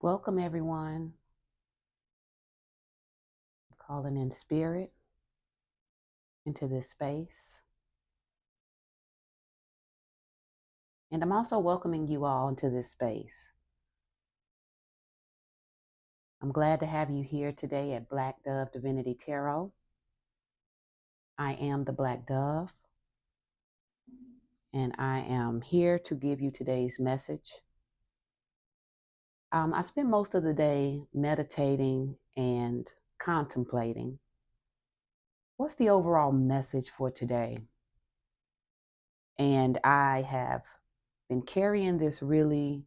Welcome, everyone. Calling in spirit into this space. And I'm also welcoming you all into this space. I'm glad to have you here today at Black Dove Divinity Tarot. I am the Black Dove, and I am here to give you today's message. I spent most of the day meditating and contemplating. What's the overall message for today? And I have been carrying this really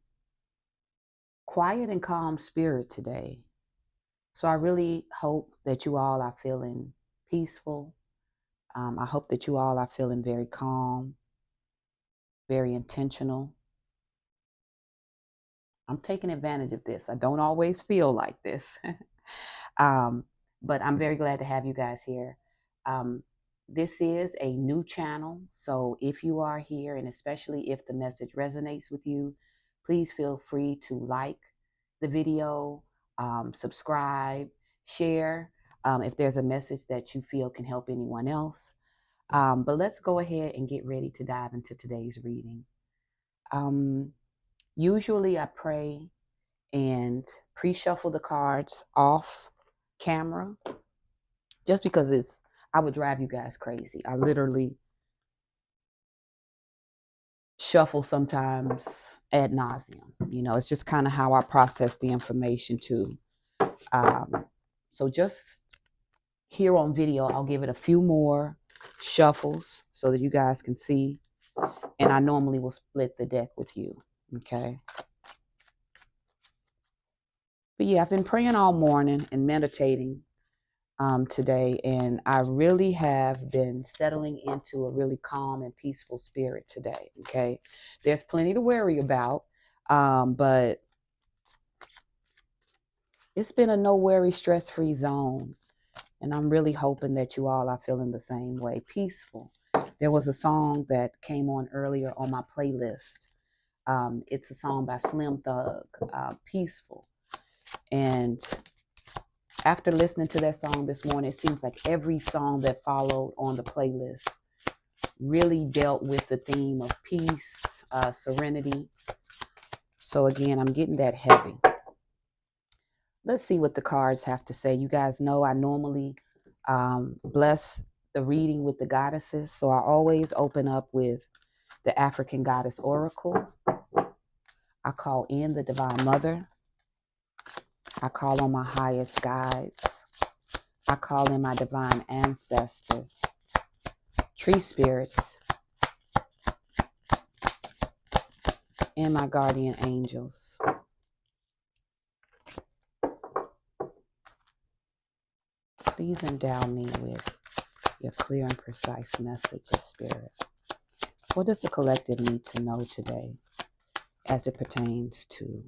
quiet and calm spirit today. So I really hope that you all are feeling peaceful. I hope that you all are feeling very calm, very intentional. I'm taking advantage of this. I don't always feel like this, but I'm very glad to have you guys here. This is a new channel, so if you are here, and especially if the message resonates with you, please feel free to like the video, subscribe, share if there's a message that you feel can help anyone else. But let's go ahead and get ready to dive into today's reading. Usually I pray and pre-shuffle the cards off camera just because I would drive you guys crazy. I literally shuffle sometimes ad nauseum. It's just kind of how I process the information too. So just here on video, I'll give it a few more shuffles so that you guys can see. And I normally will split the deck with you. Okay. But yeah, I've been praying all morning and meditating today, and I really have been settling into a really calm and peaceful spirit today. Okay. There's plenty to worry about, but it's been a no worry, stress free zone. And I'm really hoping that you all are feeling the same way. Peaceful. There was a song that came on earlier on my playlist. It's a song by Slim Thug, Peaceful. And after listening to that song this morning, it seems like every song that followed on the playlist really dealt with the theme of peace, serenity. So again, I'm getting that heavy. Let's see what the cards have to say. You guys know I normally bless the reading with the goddesses. So I always open up with the African Goddess Oracle. I call in the Divine Mother. I call on my highest guides. I call in my divine ancestors, tree spirits, and my guardian angels. Please endow me with your clear and precise message of spirit. What does the collective need to know today as it pertains to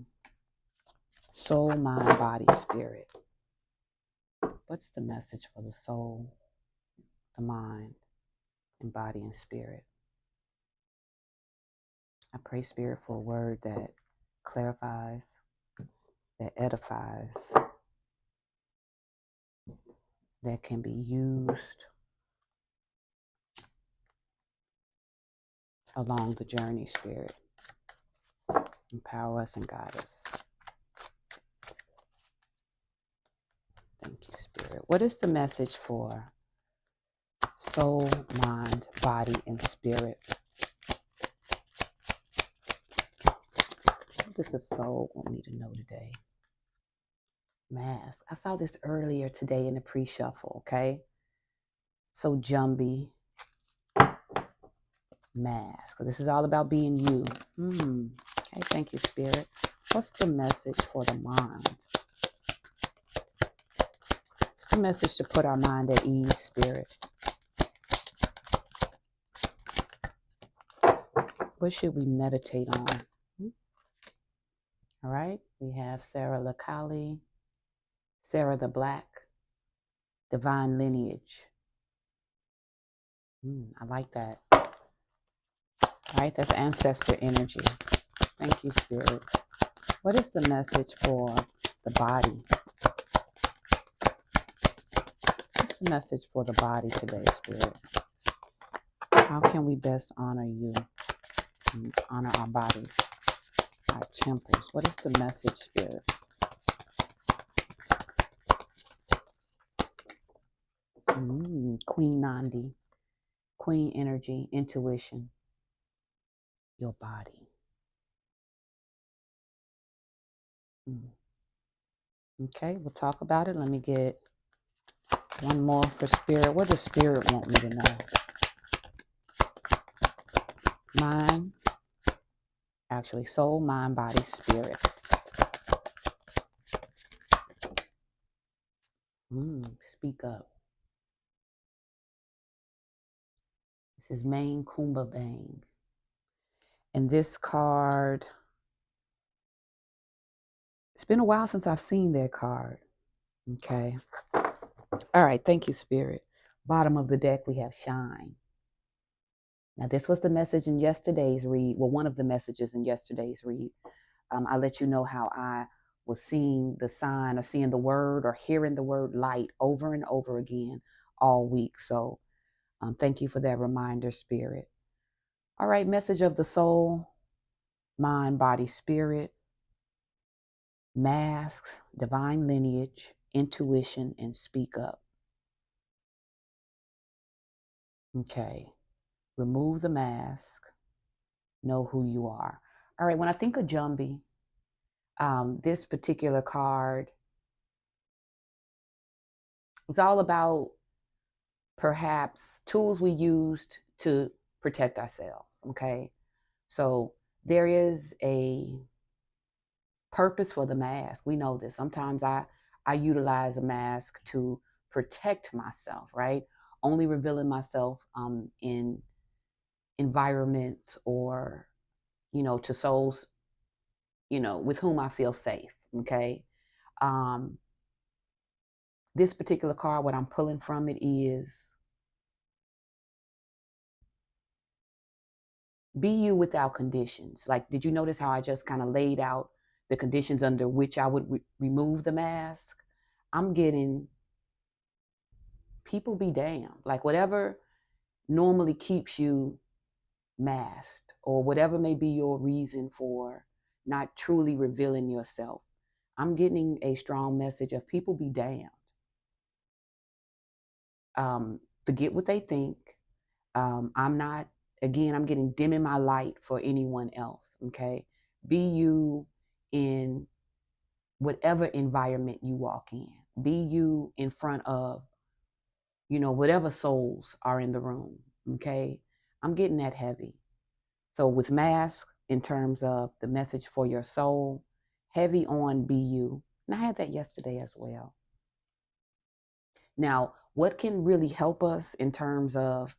soul, mind, body, spirit? What's the message for the soul, the mind, and body and spirit? I pray, Spirit, for a word that clarifies, that edifies, that can be used along the journey, Spirit. Empower us and guide us. Thank you, Spirit. What is the message for soul, mind, body, and spirit? What does the soul want me to know today? Mask. I saw this earlier today in the pre-shuffle, okay? So Jumbie, mask. This is all about being you. Okay, thank you, Spirit. What's the message for the mind? What's the message to put our mind at ease, Spirit? What should we meditate on? All right, we have Sarah Lakali, Sarah the Black, Divine Lineage. I like that. All right, that's ancestor energy. Thank you, Spirit. What is the message for the body? What's the message for the body today, Spirit? How can we best honor you and honor our bodies, our temples? What is the message, Spirit? Queen Nandi, Queen energy, intuition, your body. Okay, we'll talk about it. Let me get one more for Spirit. What does Spirit want me to know? Mind, actually, soul, mind, body, spirit. Speak up. This is Main Kumba Bang. And this card, it's been a while since I've seen that card. Okay. All right. Thank you, Spirit. Bottom of the deck, we have Shine. Now, this was the message in yesterday's read. Well, one of the messages in yesterday's read. I let you know how I was seeing the sign or seeing the word or hearing the word light over and over again all week. So thank you for that reminder, Spirit. All right. Message of the soul, mind, body, spirit, masks, divine lineage, intuition, and speak up. Okay. Remove the mask. Know who you are. All right. When I think of Jumbie, this particular card is all about perhaps tools we used to protect ourselves. Okay. So there is a purpose for the mask. We know this. Sometimes I utilize a mask to protect myself, right? Only revealing myself in environments or, to souls, with whom I feel safe. Okay. Um, this particular card, what I'm pulling from it is be you without conditions. Like, did you notice how I just kind of laid out the conditions under which I would remove the mask? I'm getting people be damned. Like, whatever normally keeps you masked or whatever may be your reason for not truly revealing yourself, I'm getting a strong message of people be damned. Forget what they think. I'm not, again, I'm getting dim in my light for anyone else. Okay. Be you in whatever environment you walk in. Be you in front of, whatever souls are in the room. Okay. I'm getting that heavy. So with mask, in terms of the message for your soul, heavy on be you. And I had that yesterday as well. Now, what can really help us in terms of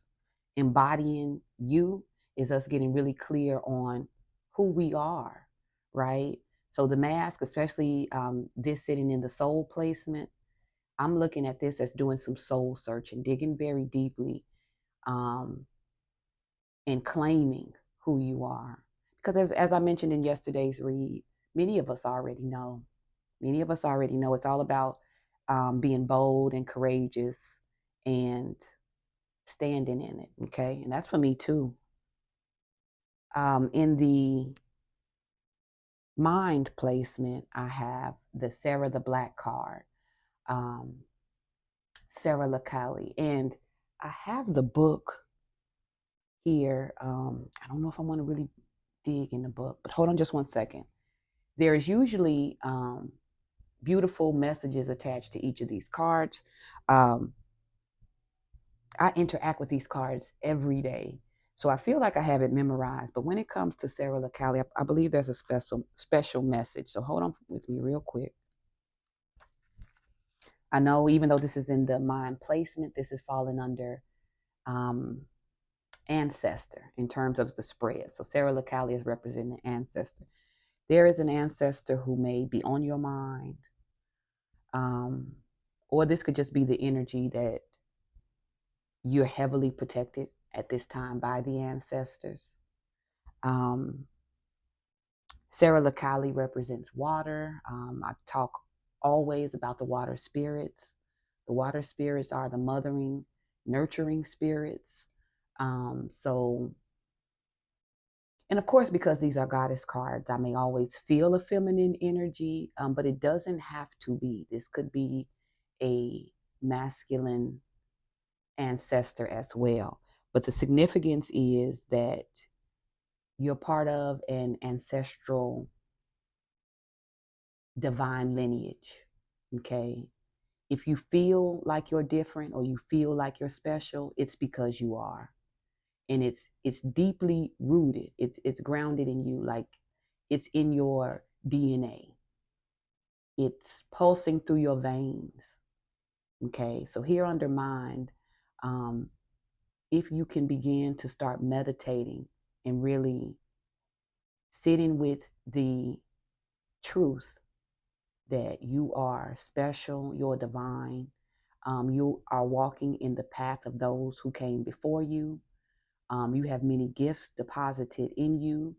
embodying you is us getting really clear on who we are, right? So the mask, especially this sitting in the soul placement, I'm looking at this as doing some soul searching, digging very deeply, and claiming who you are. Because as I mentioned in yesterday's read, many of us already know. Many of us already know it's all about being bold and courageous and standing in it. Okay. And that's for me too. In the mind placement, I have the Sarah the Black card, Sarah LaCali. And I have the book here. I don't know if I want to really dig in the book, but hold on just one second. There's usually beautiful messages attached to each of these cards. I interact with these cards every day. So I feel like I have it memorized. But when it comes to Sarah LaCali, I believe there's a special message. So hold on with me real quick. I know even though this is in the mind placement, this is falling under ancestor in terms of the spread. So Sarah LaCali is representing ancestor. There is an ancestor who may be on your mind. Or this could just be the energy that you're heavily protected at this time by the ancestors. Sarah Lakali represents water. I talk always about the water spirits. The water spirits are the mothering, nurturing spirits. So, and of course, because these are goddess cards, I may always feel a feminine energy, but it doesn't have to be. This could be a masculine ancestor as well. But the significance is that you're part of an ancestral divine lineage. Okay. If you feel like you're different or you feel like you're special, it's because you are. And it's deeply rooted. It's grounded in you, like it's in your DNA. It's pulsing through your veins. Okay. So here under mind, um, if you can begin to start meditating and really sitting with the truth that you are special, you're divine, you are walking in the path of those who came before you. You have many gifts deposited in you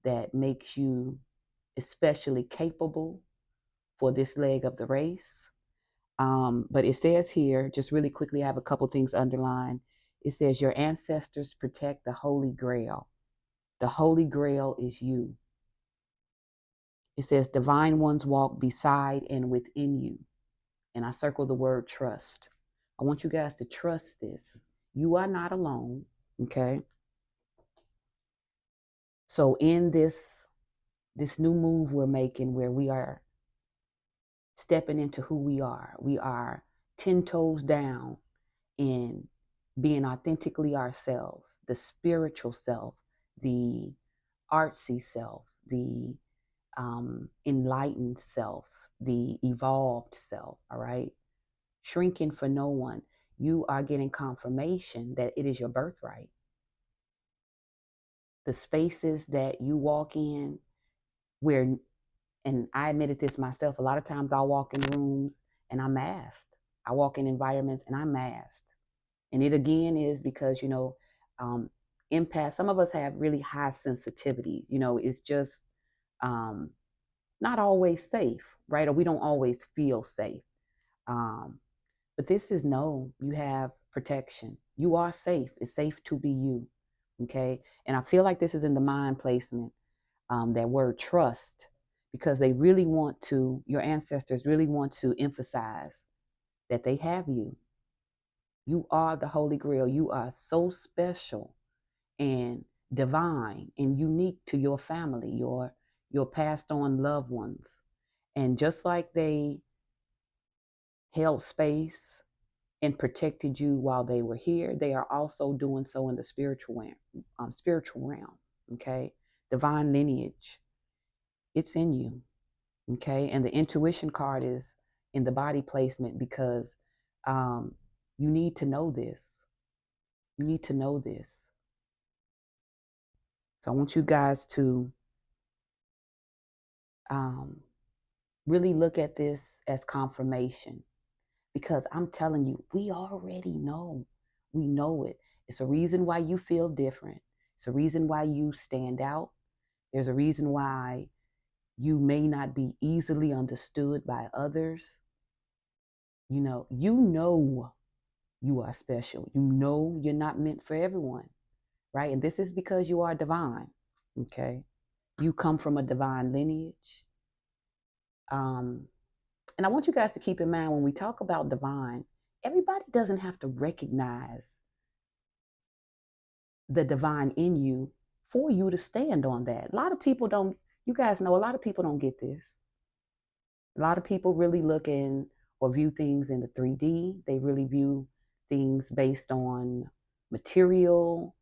that makes you especially capable for this leg of the race. But it says here, just really quickly, I have a couple things underlined. It says, your ancestors protect the Holy Grail. The Holy Grail is you. It says, divine ones walk beside and within you. And I circle the word trust. I want you guys to trust this. You are not alone. Okay. So in this new move we're making where we are stepping into who we are 10 toes down in being authentically ourselves, the spiritual self, the artsy self, the enlightened self, the evolved self. All right. Shrinking for no one. You are getting confirmation that it is your birthright. The spaces that you walk in, where, and I admitted this myself, a lot of times I'll walk in rooms and I'm masked. I walk in environments and I'm masked. And it again is because, empath, some of us have really high sensitivities. It's just um, not always safe, right? Or we don't always feel safe. Um, But this is no, you have protection. You are safe. It's safe to be you. Okay. And I feel like this is in the mind placement, that word trust, because they really want to, your ancestors really want to emphasize that they have you. You are the Holy Grail. You are so special and divine and unique to your family, your passed on loved ones. And just like they held space and protected you while they were here, they are also doing so in the spiritual realm. Okay, divine lineage, it's in you. Okay, and the intuition card is in the body placement because um, you need to know this. You need to know this. So I want you guys to um, really look at this as confirmation, because I'm telling you, we already know. We know it. It's a reason why you feel different. It's a reason why you stand out. There's a reason why you may not be easily understood by others. You know you are special. You know you're not meant for everyone, right? And this is because you are divine. Okay. You come from a divine lineage. Um, and I want you guys to keep in mind when we talk about divine, everybody doesn't have to recognize the divine in you for you to stand on that. A lot of people don't, you guys know, a lot of people don't get this. A lot of people really look in or view things in the 3D. They really view things based on material,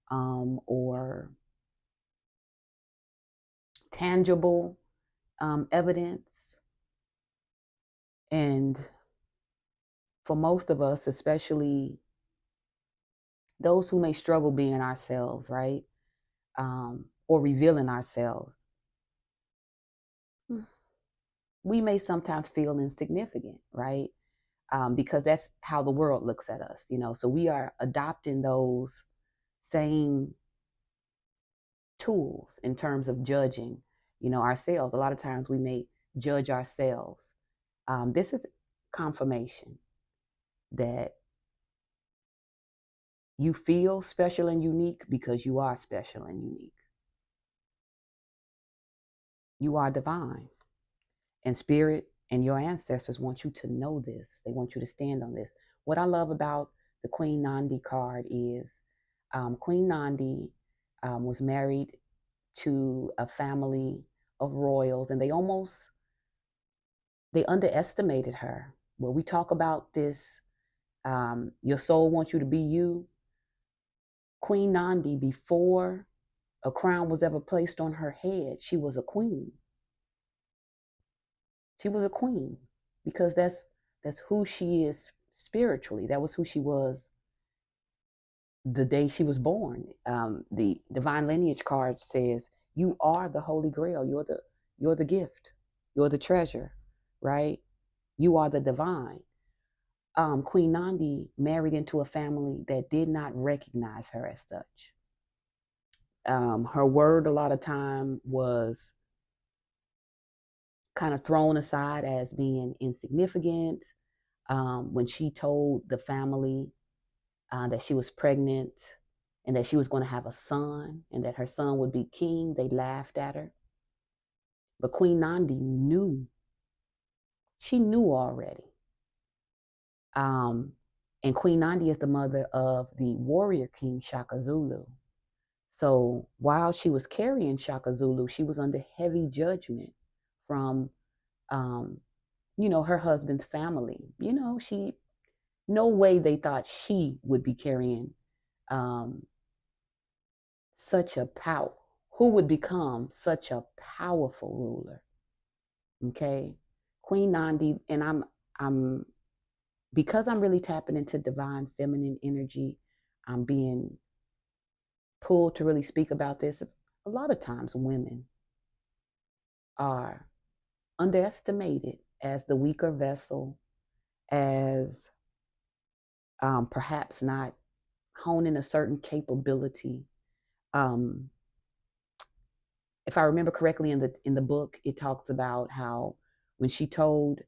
or tangible evidence. And for most of us, especially those who may struggle being ourselves, right? Or revealing ourselves, we may sometimes feel insignificant, right? Because that's how the world looks at us, So we are adopting those same tools in terms of judging Ourselves. A lot of times we may judge ourselves. This is confirmation that you feel special and unique because you are special and unique. You are divine. And spirit and your ancestors want you to know this. They want you to stand on this. What I love about the Queen Nandi card is Queen Nandi was married to a family of royals, and they underestimated her. When we talk about this, your soul wants you to be you. Queen Nandi, before a crown was ever placed on her head, she was a queen. She was a queen because that's who she is spiritually. That was who she was the day she was born. The divine lineage card says you are the Holy Grail. You're the gift. You're the treasure, right? You are the divine. Queen Nandi married into a family that did not recognize her as such. Her word a lot of time was kind of thrown aside as being insignificant. When she told the family that she was pregnant and that she was going to have a son and that her son would be king, they laughed at her. But Queen Nandi knew. She knew already. And Queen Nandi is the mother of the warrior king Shaka Zulu. So while she was carrying Shaka Zulu, she was under heavy judgment from, her husband's family. No way they thought she would be carrying um, such a power, who would become such a powerful ruler. Okay, Queen Nandi, and I'm because I'm really tapping into divine feminine energy. I'm being pulled to really speak about this. A lot of times, women are underestimated as the weaker vessel, as perhaps not honing a certain capability. Um, if I remember correctly, in the book, it talks about how when she told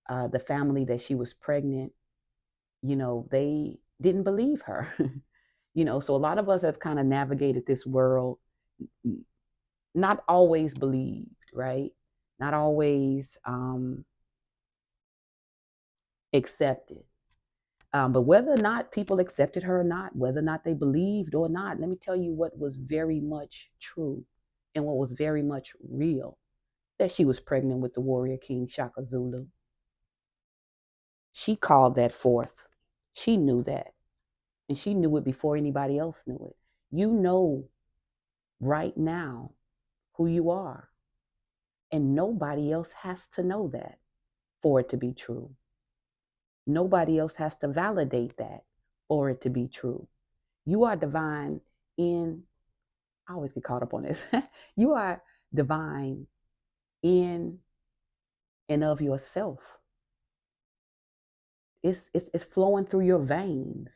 the family that she was pregnant, they didn't believe her. So a lot of us have kind of navigated this world, not always believed, right? Not always accepted. But whether or not people accepted her or not, whether or not they believed or not, let me tell you what was very much true and what was very much real, that she was pregnant with the warrior king Shaka Zulu. She called that forth. She knew that. And she knew it before anybody else knew it. You know right now who you are. And nobody else has to know that for it to be true. Nobody else has to validate that for it to be true. You are divine in, I always get caught up on this. You are divine in and of yourself. It's flowing through your veins.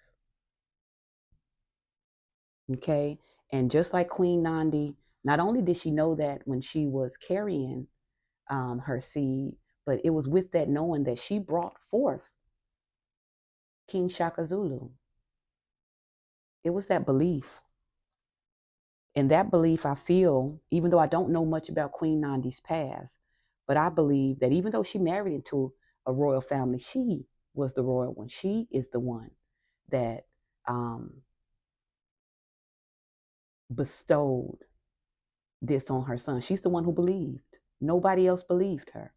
Okay. And just like Queen Nandi, not only did she know that when she was carrying her seed, but it was with that knowing that she brought forth King Shaka Zulu. It was that belief. And that belief, I feel, even though I don't know much about Queen Nandi's past, but I believe that even though she married into a royal family, she was the royal one. She is the one that bestowed this on her son. She's the one who believed. Nobody else believed her.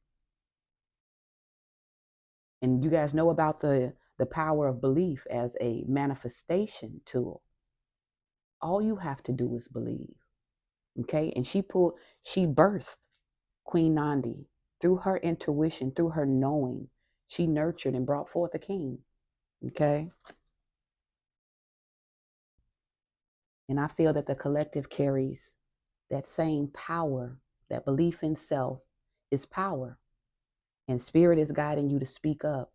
And you guys know about the power of belief as a manifestation tool. All you have to do is believe. Okay? And she birthed Queen Nandi through her intuition, through her knowing. She nurtured and brought forth a king. Okay? And I feel that the collective carries that same power. That belief in self is power. And spirit is guiding you to speak up.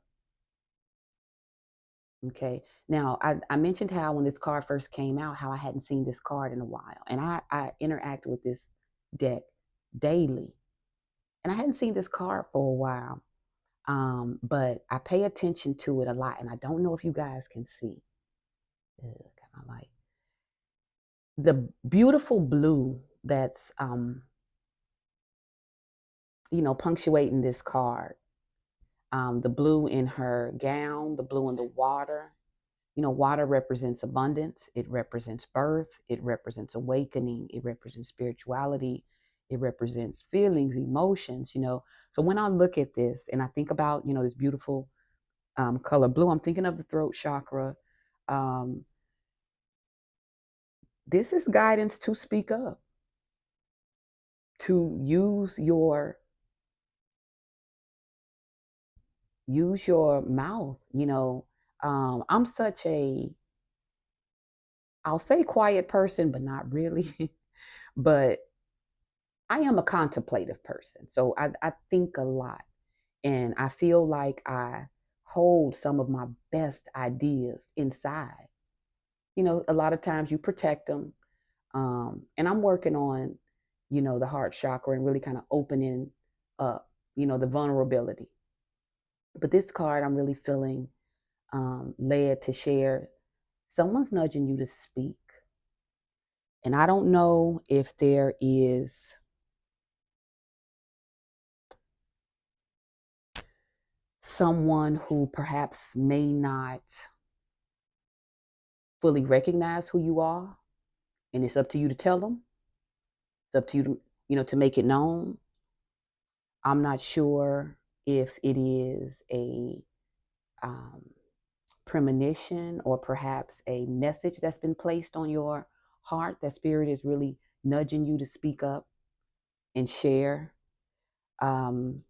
Okay. Now, I mentioned how when this card first came out, how I hadn't seen this card in a while. And I interacted with this deck daily. And I hadn't seen this card for a while, but I pay attention to it a lot. And I don't know if you guys can see. Kind of like the beautiful blue that's, punctuating this card. The blue in her gown, the blue in the water. Water represents abundance. It represents birth. It represents awakening. It represents spirituality. It represents feelings, emotions. So when I look at this and I think about, this beautiful color blue, I'm thinking of the throat chakra. Um, this is guidance to speak up, to use your mouth. I'm such a, I'll say quiet person, but not really. But I am a contemplative person. So I think a lot, and I feel like I hold some of my best ideas inside. A lot of times you protect them. And I'm working on, the heart chakra and really kind of opening up, the vulnerability. But this card, I'm really feeling led to share. Someone's nudging you to speak. And I don't know if there is someone who perhaps may not fully recognize who you are, and it's up to you to tell them. It's up to you to, to make it known. I'm not sure if it is a um, premonition or perhaps a message that's been placed on your heart that spirit is really nudging you to speak up and share. Um,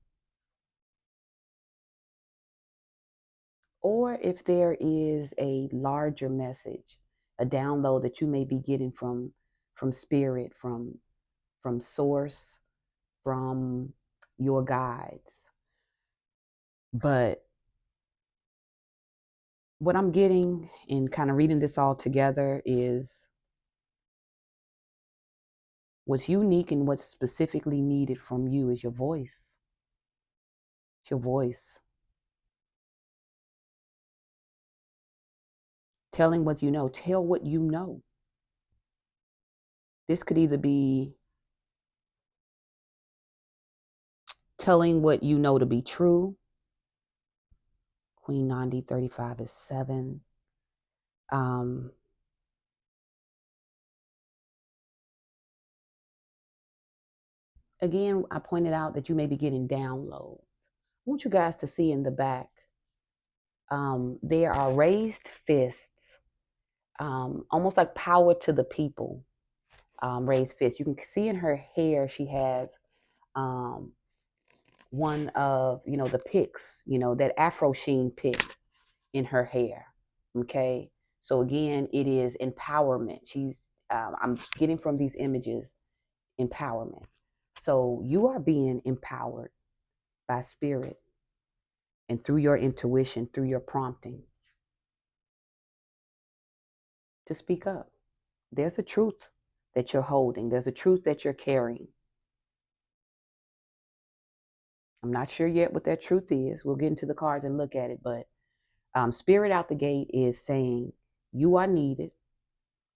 or if there is a larger message, a download that you may be getting from spirit, from source, from your guides. But what I'm getting in kind of reading this all together is what's unique and what's specifically needed from you is your voice. It's your voice. Telling what you know. Tell what you know. This could either be telling what you know to be true. Queen 9035 is 7. Um, Again, I pointed out that you may be getting downloads. I want you guys to see in the back. There are raised fists, almost like power to the people. Raised fists. You can see in her hair she has um, one of the picks, that Afro Sheen pick in her hair. Okay, so again, it is empowerment. I'm getting from these images empowerment. So you are being empowered by spirit and through your intuition, through your prompting to speak up. There's a truth that you're holding. There's a truth that you're carrying. I'm not sure yet what that truth is. We'll get into the cards and look at it, but spirit out the gate is saying you are needed.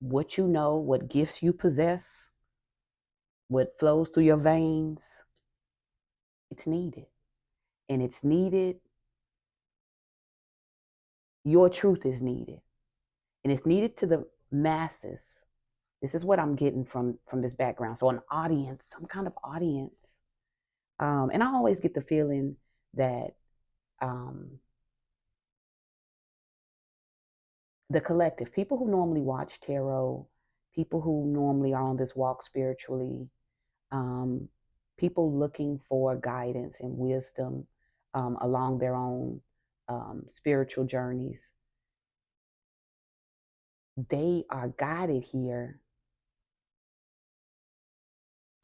What you know, what gifts you possess, what flows through your veins, it's needed. And it's needed. Your truth is needed. And it's needed to the masses. This is what I'm getting from this background. So an audience, some kind of audience. And I always get the feeling that the collective, people who normally watch tarot, people who normally are on this walk spiritually, um, people looking for guidance and wisdom along their own spiritual journeys, they are guided here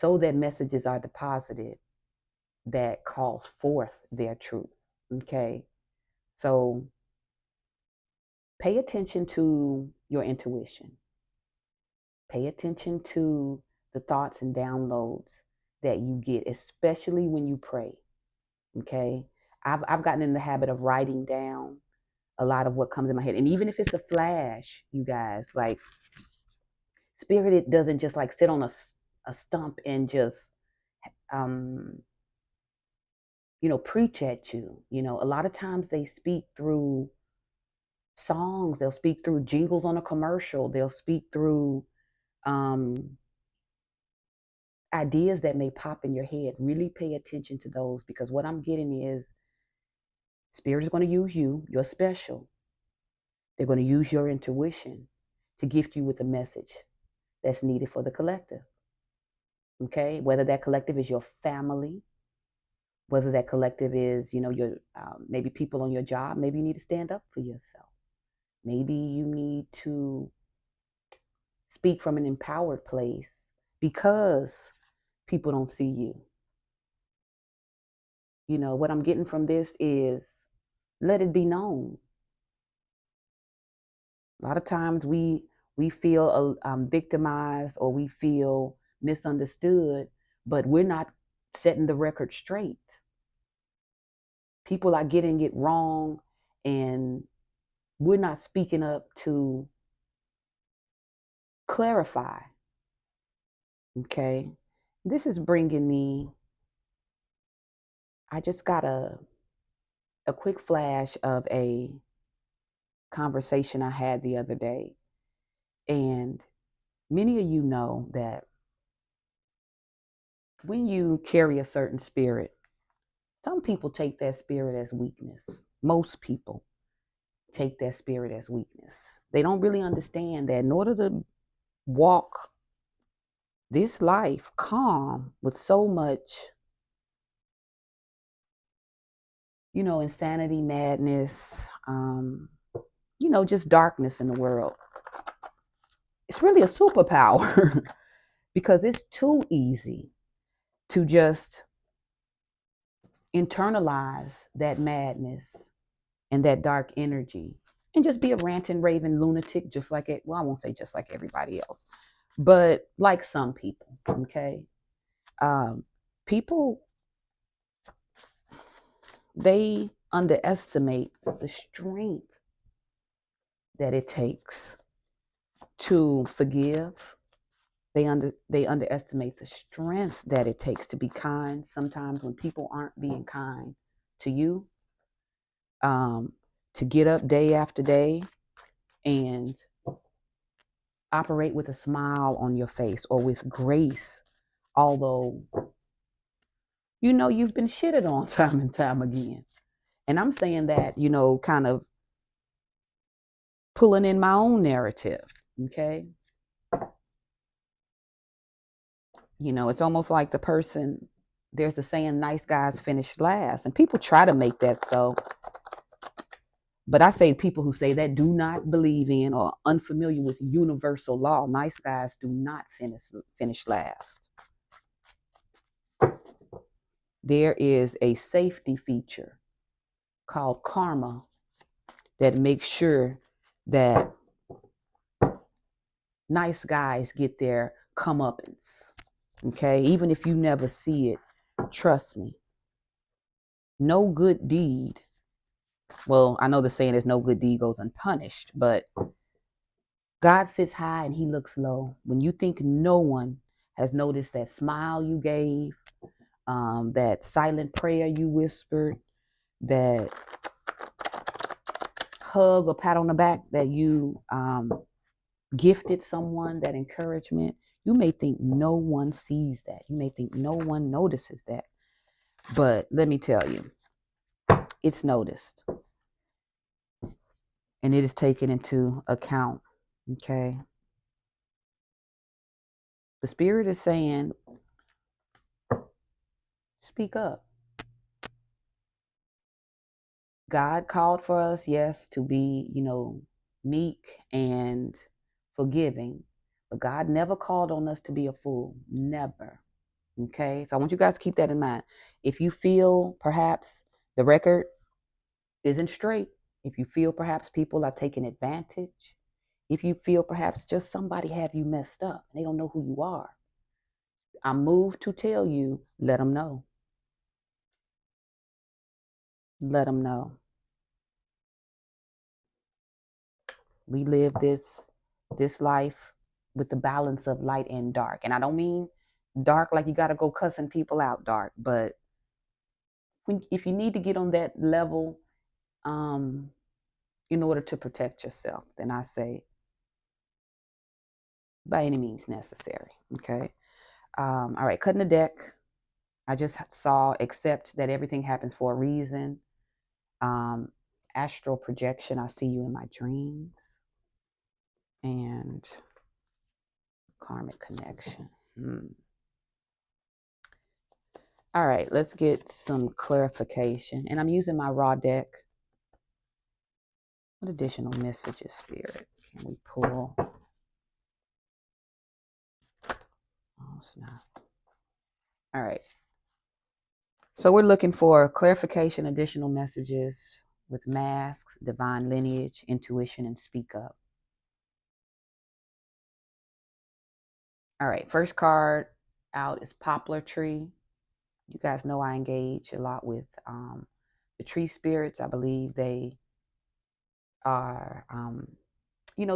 so that messages are deposited that calls forth their truth. Okay, so pay attention to your intuition. Pay attention to the thoughts and downloads that you get, especially when you pray. Okay. I've gotten in the habit of writing down a lot of what comes in my head. And even if it's a flash, you guys, like spirit, it doesn't just like sit on a stump and just, um, preach at you. A lot of times they speak through songs, they'll speak through jingles on a commercial, they'll speak through um, ideas that may pop in your head. Really pay attention to those, because what I'm getting is spirit is going to use you. You're special. They're going to use your intuition to gift you with a message that's needed for the collective. Okay, whether that collective is your family, whether that collective is, your maybe people on your job. Maybe you need to stand up for yourself. Maybe you need to speak from an empowered place because people don't see you. What I'm getting from this is, let it be known. A lot of times we feel victimized, or we feel misunderstood, but we're not setting the record straight. People are getting it wrong, and we're not speaking up to clarify. Okay, this is bringing me. I just got a quick flash of a conversation I had the other day, and many of you know that when you carry a certain spirit, some people take that spirit as weakness. Most people take that spirit as weakness. They don't really understand that in order to walk this life calm with so much, insanity, madness, just darkness in the world, it's really a superpower because it's too easy to just internalize that madness and that dark energy and just be a ranting, raving lunatic, just like it. Well, I won't say just like everybody else, but like some people. Okay, people, they underestimate the strength that it takes to forgive. They underestimate the strength that it takes to be kind. Sometimes when people aren't being kind to you, um, to get up day after day and operate with a smile on your face or with grace, although you've been shitted on time and time again. And I'm saying that, kind of pulling in my own narrative. Okay. It's almost like there's the saying, nice guys finish last. And people try to make that so. But I say people who say that do not believe in or unfamiliar with universal law. Nice guys do not finish last. There is a safety feature called karma that makes sure that nice guys get their comeuppance. Okay, even if you never see it, trust me. No good deed. Well, I know the saying is no good deed goes unpunished, but God sits high and he looks low. When you think no one has noticed that smile you gave, that silent prayer you whispered, that hug or pat on the back that you gifted someone, that encouragement, you may think no one sees that. You may think no one notices that. But let me tell you, it's noticed and it is taken into account. Okay. The spirit is saying, speak up. God called for us, yes, to be, meek and forgiving. But God never called on us to be a fool. Never. Okay. So I want you guys to keep that in mind. If you feel perhaps the record isn't straight, if you feel perhaps people are taking advantage, if you feel perhaps just somebody have you messed up and they don't know who you are, I'm moved to tell you, let them know. Let them know. We live this life with the balance of light and dark. And I don't mean dark like you got to go cussing people out dark, but if you need to get on that level um, in order to protect yourself, then I say by any means necessary. Okay. All right. Cutting the deck. I just saw accept that everything happens for a reason. Um, Astral projection. I see you in my dreams. And karmic connection. All right, let's get some clarification. And I'm using my raw deck. What additional messages, Spirit, can we pull? Oh, it's not. All right. So we're looking for clarification, additional messages with masks, divine lineage, intuition, and speak up. All right. First card out is Poplar Tree. You guys know I engage a lot with the tree spirits. I believe they are,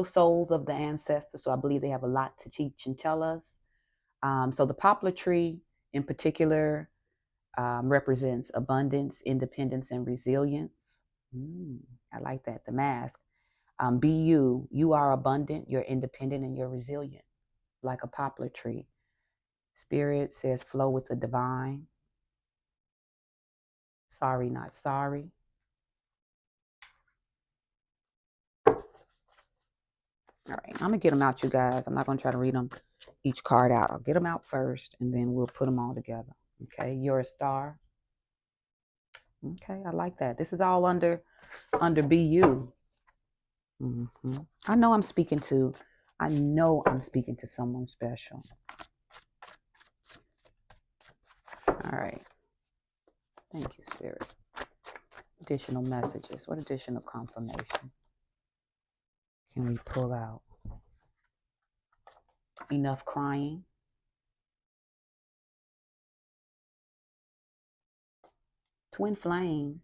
souls of the ancestors. So I believe they have a lot to teach and tell us. So the poplar tree in particular represents abundance, independence, and resilience. I like that. The mask. Be you. You are abundant, you're independent, and you're resilient, like a poplar tree. Spirit says flow with the divine. Sorry, not sorry. All right, I'm going to get them out, you guys. I'm not going to try to read them each card out. I'll get them out first, and then we'll put them all together. Okay, you're a star. Okay, I like that. This is all under BU. I know I'm speaking to someone special. All right. Thank you, Spirit. Additional messages. What additional confirmation can we pull out? Enough crying. Twin flame.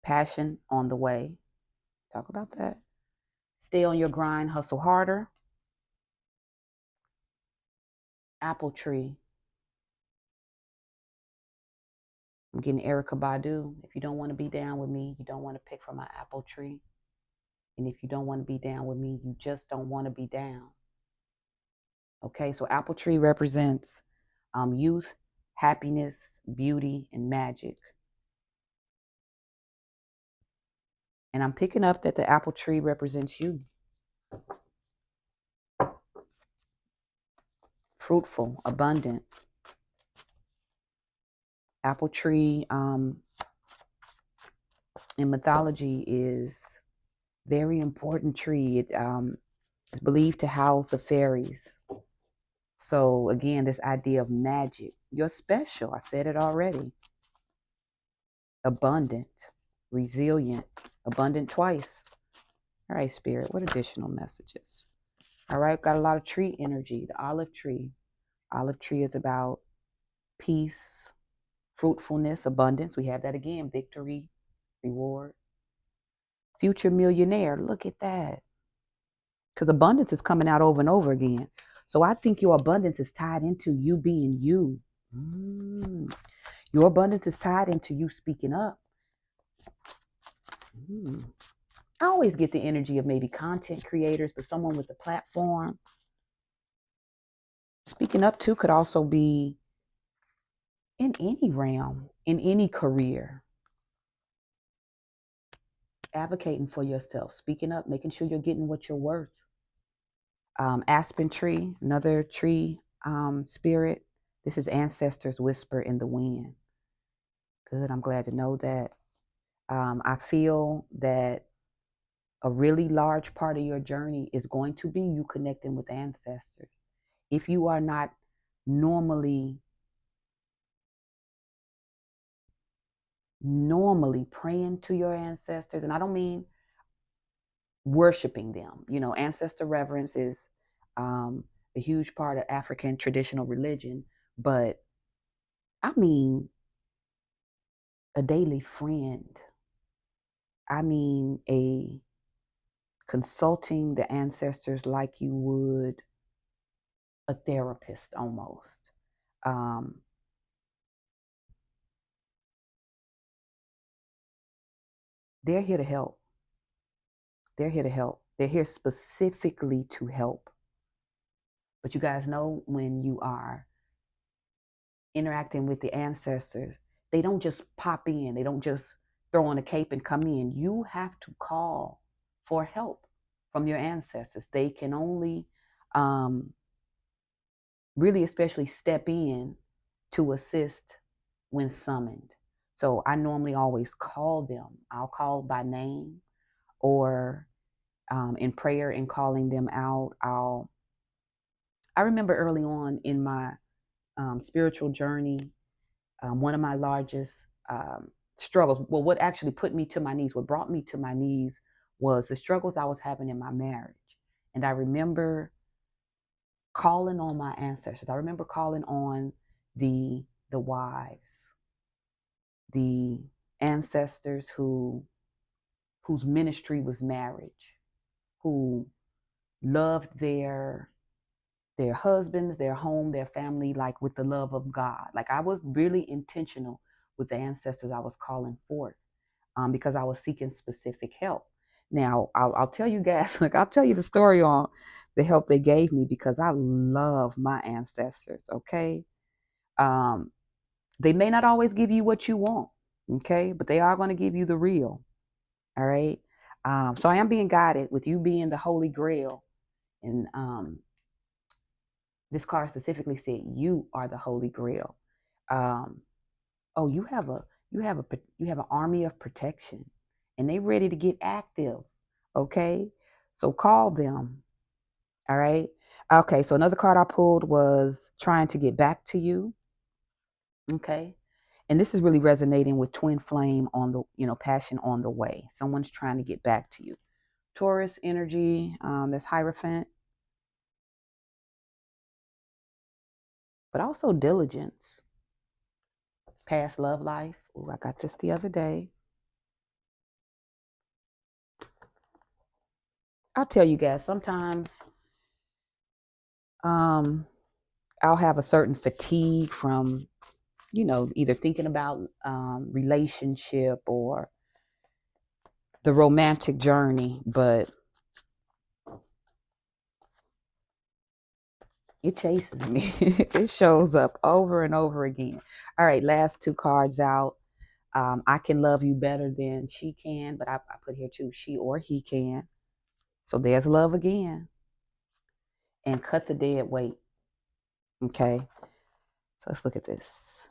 Passion on the way. Talk about that. Stay on your grind, hustle harder. Apple tree. I'm getting Erykah Badu. If you don't want to be down with me, you don't want to pick from my apple tree. And if you don't want to be down with me, you just don't want to be down. Okay, so apple tree represents youth, happiness, beauty, and magic. And I'm picking up that the apple tree represents you. Fruitful, abundant. Apple tree in mythology is very important tree. It is believed to house the fairies. So again, this idea of magic. You're special. I said it already. Abundant, resilient, abundant twice. All right, Spirit, what additional messages? All right, got a lot of tree energy. The olive tree. Olive tree is about peace, fruitfulness, abundance. We have that again. Victory, reward. Future millionaire. Look at that. Because abundance is coming out over and over again. So I think your abundance is tied into you being you. Your abundance is tied into you speaking up. I always get the energy of maybe content creators, but someone with a platform. Speaking up too could also be in any realm, in any career. Advocating for yourself, speaking up, making sure you're getting what you're worth. Aspen tree, another tree spirit. This is ancestors whisper in the wind. Good, I'm glad to know that. I feel that a really large part of your journey is going to be you connecting with ancestors. If you are not normally praying to your ancestors, and I don't mean worshiping them. Ancestor reverence is a huge part of African traditional religion, but I mean, a daily friend. I mean, a consulting the ancestors like you would a therapist almost. Um, they're here to help. They're here to help. They're here specifically to help. But you guys know when you are interacting with the ancestors, they don't just pop in, they don't just throw on a cape and come in. You have to call for help from your ancestors. They can only um, really, especially step in to assist when summoned. So I normally always call them. I'll call by name or in prayer and calling them out. I remember early on in my spiritual journey, one of my largest struggles, well, what actually put me to my knees, what brought me to my knees was the struggles I was having in my marriage. And I remember calling on my ancestors. I remember calling on the wives, the ancestors whose ministry was marriage, who loved their husbands, their home, their family, like with the love of God. Like I was really intentional with the ancestors I was calling forth because I was seeking specific help. Now, I'll tell you guys, like I'll tell you the story on the help they gave me because I love my ancestors, okay? Um, they may not always give you what you want, okay? But they are going to give you the real, all right? So I am being guided with you being the Holy Grail. And this card specifically said you are the Holy Grail. Um, oh, you have an army of protection, and they ready to get active. Okay, so call them. All right. Okay, so another card I pulled was trying to get back to you. Okay, and this is really resonating with twin flame on the passion on the way. Someone's trying to get back to you. Taurus energy. That's Hierophant, but also diligence. Past love life. Oh, I got this the other day. I'll tell you guys, sometimes um, I'll have a certain fatigue from, either thinking about relationship or the romantic journey, but it chases me. It shows up over and over again. All right, last two cards out. I can love you better than she can, but I put here too, she or he can. So there's love again. And cut the dead weight. Okay, so let's look at this.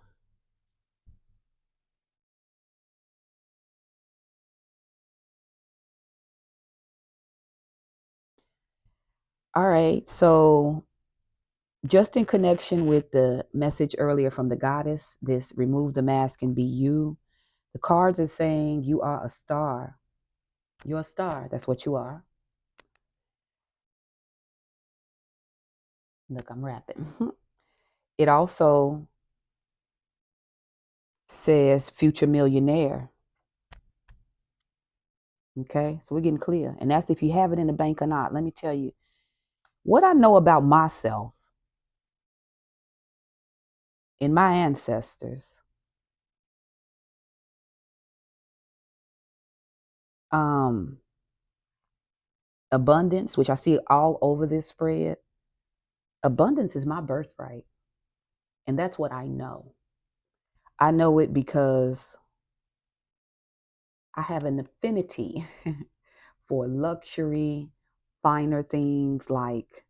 All right, so just in connection with the message earlier from the goddess, this remove the mask and be you, the cards are saying you are a star. You're a star. That's what you are. Look, I'm rapping. It also says future millionaire. Okay, so we're getting clear. And that's if you have it in the bank or not. Let me tell you what I know about myself and my ancestors. Um, Abundance, which I see all over this spread. Abundance is my birthright. And that's what I know. I know it because I have an affinity for luxury, finer things. Like,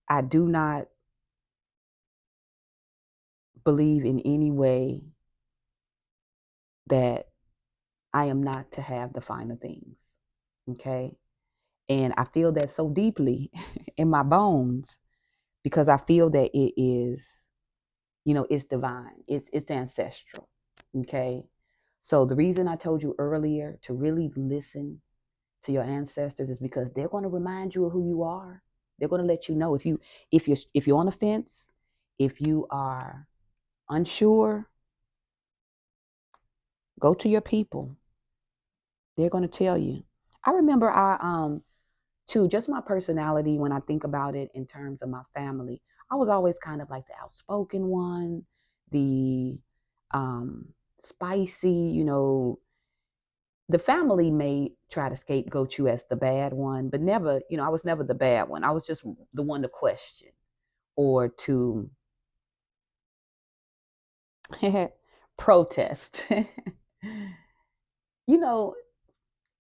I do not believe in any way that I am not to have the finer things. Okay. And I feel that so deeply in my bones because I feel that it is, it's divine, it's ancestral. Okay. So the reason I told you earlier to really listen to your ancestors is because they're going to remind you of who you are. They're going to let you know if you're on the fence, if you are unsure, go to your people. They're going to tell you. I remember too, just my personality when I think about it in terms of my family. I was always kind of like the outspoken one, the um spicy, the family may try to scapegoat you as the bad one, but never, I was never the bad one. I was just the one to question or to protest. you know,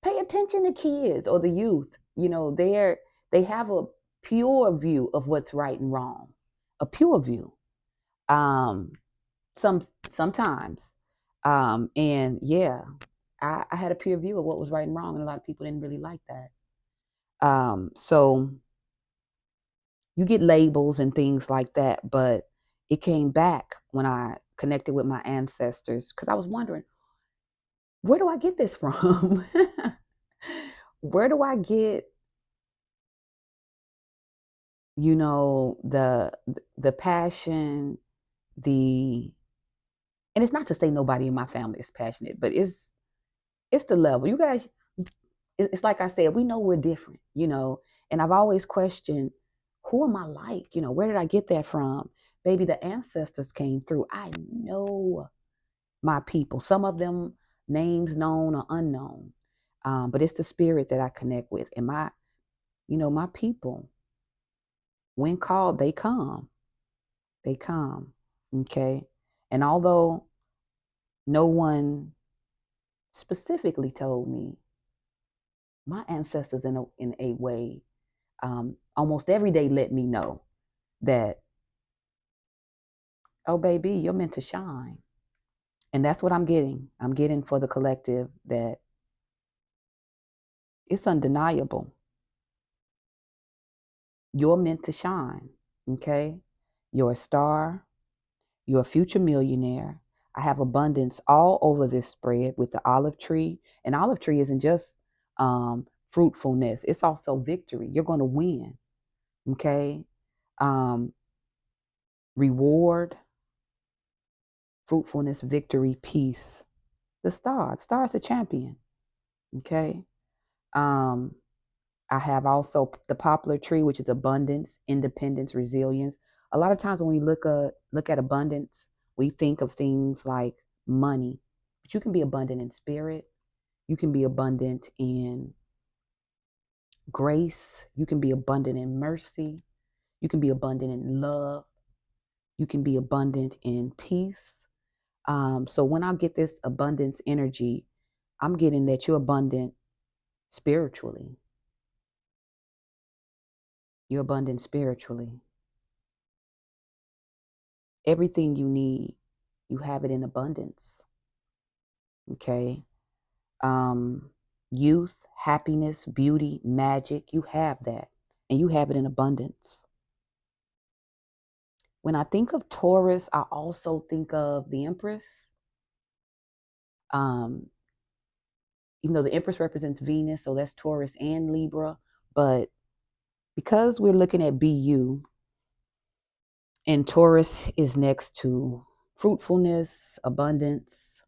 Pay attention to kids or the youth. They have a pure view of what's right and wrong. A pure view. Um, sometimes. And yeah, I had a pure view of what was right and wrong, and a lot of people didn't really like that. So you get labels and things like that, but it came back when I connected with my ancestors because I was wondering, where do I get this from? Where do I get, the passion, the and it's not to say nobody in my family is passionate, but it's the level. You guys, it's like I said, we know we're different, and I've always questioned, who am I like? Where did I get that from? Baby, the ancestors came through. I know my people, some of them names known or unknown. But it's the spirit that I connect with. And my people, when called, they come. They come. Okay. And although no one specifically told me, my ancestors in a way, almost every day let me know that, oh baby, you're meant to shine. And that's what I'm getting. I'm getting for the collective that it's undeniable. You're meant to shine. Okay. You're a star. You're a future millionaire. I have abundance all over this spread with the olive tree. And olive tree isn't just fruitfulness, it's also victory. You're going to win. Okay. Um, Reward, fruitfulness, victory, peace. The star. The star is the champion. Okay. Um, I have also the poplar tree, which is abundance, independence, resilience. A lot of times when we look at abundance, we think of things like money, but you can be abundant in spirit. You can be abundant in grace. You can be abundant in mercy. You can be abundant in love. You can be abundant in peace. So when I get this abundance energy, I'm getting that you're abundant spiritually. You're abundant spiritually. Everything you need, you have it in abundance. Okay. Um, Youth, happiness, beauty, magic, you have that. And you have it in abundance. When I think of Taurus, I also think of the Empress. Um, Even though the Empress represents Venus, so that's Taurus and Libra. But because we're looking at BU, and Taurus is next to fruitfulness, abundance,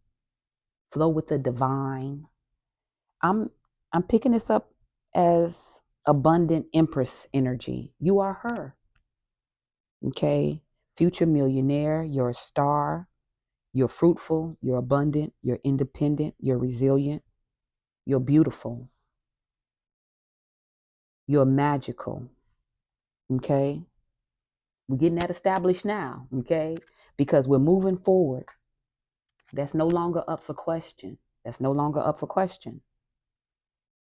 flow with the divine. I'm I'm picking this up as abundant Empress energy. You are her. Okay? Future millionaire, you're a star, you're fruitful, you're abundant, you're independent, you're resilient, you're beautiful, you're magical. Okay? We're getting that established now, okay? Because we're moving forward. That's no longer up for question. That's no longer up for question.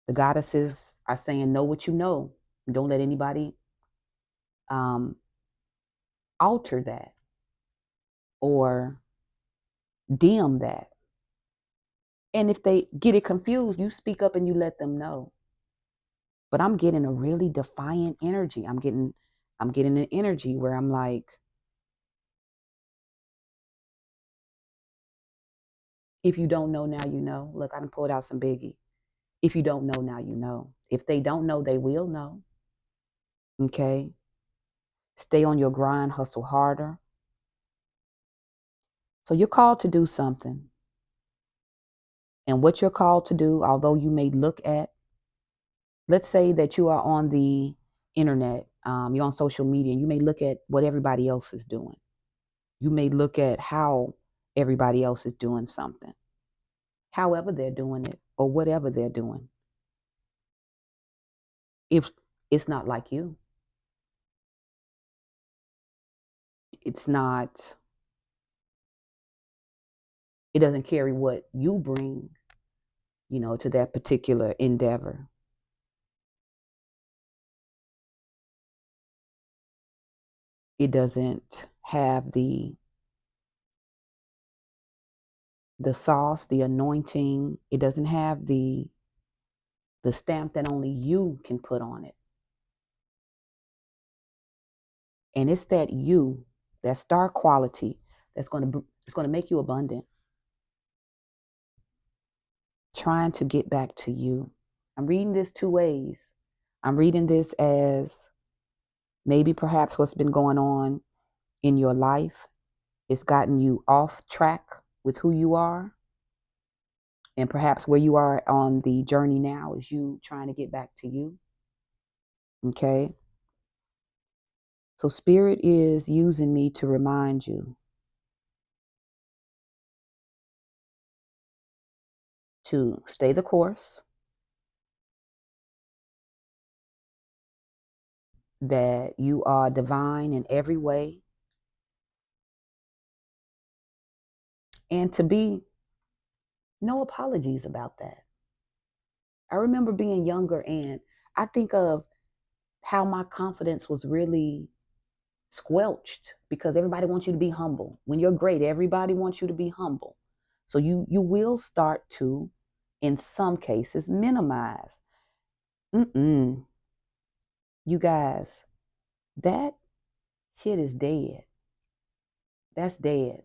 The goddesses are saying, know what you know. Don't let anybody um, alter that or dim that. And if they get it confused, you speak up and you let them know. But I'm getting a really defiant energy. I'm getting an energy where I'm like, if you don't know now, you know. Look, I done pulled out some biggie. If you don't know now, you know. If they don't know, they will know. Okay? Stay on your grind, hustle harder. So you're called to do something. And what you're called to do, although you may look at, let's say that you are on the internet, you're on social media, and you may look at what everybody else is doing. You may look at how everybody else is doing something, however they're doing it, or whatever they're doing. If it's not like you, it's not, it doesn't carry what you bring, to that particular endeavor. It doesn't have the sauce, the anointing. It doesn't have the stamp that only you can put on it. And it's that you, that star quality, that's it's going to make you abundant. Trying to get back to you. I'm reading this two ways. I'm reading this as maybe perhaps what's been going on in your life. It's gotten you off track with who you are. And perhaps where you are on the journey now is you trying to get back to you. Okay. So Spirit is using me to remind you to stay the course, that you are divine in every way, and to be no apologies about that. I remember being younger, and I think of how my confidence was really squelched because everybody wants you to be humble. When you're great, everybody wants you to be humble. So you will start to, in some cases, minimize. Mm-mm. You guys, that shit is dead. That's dead.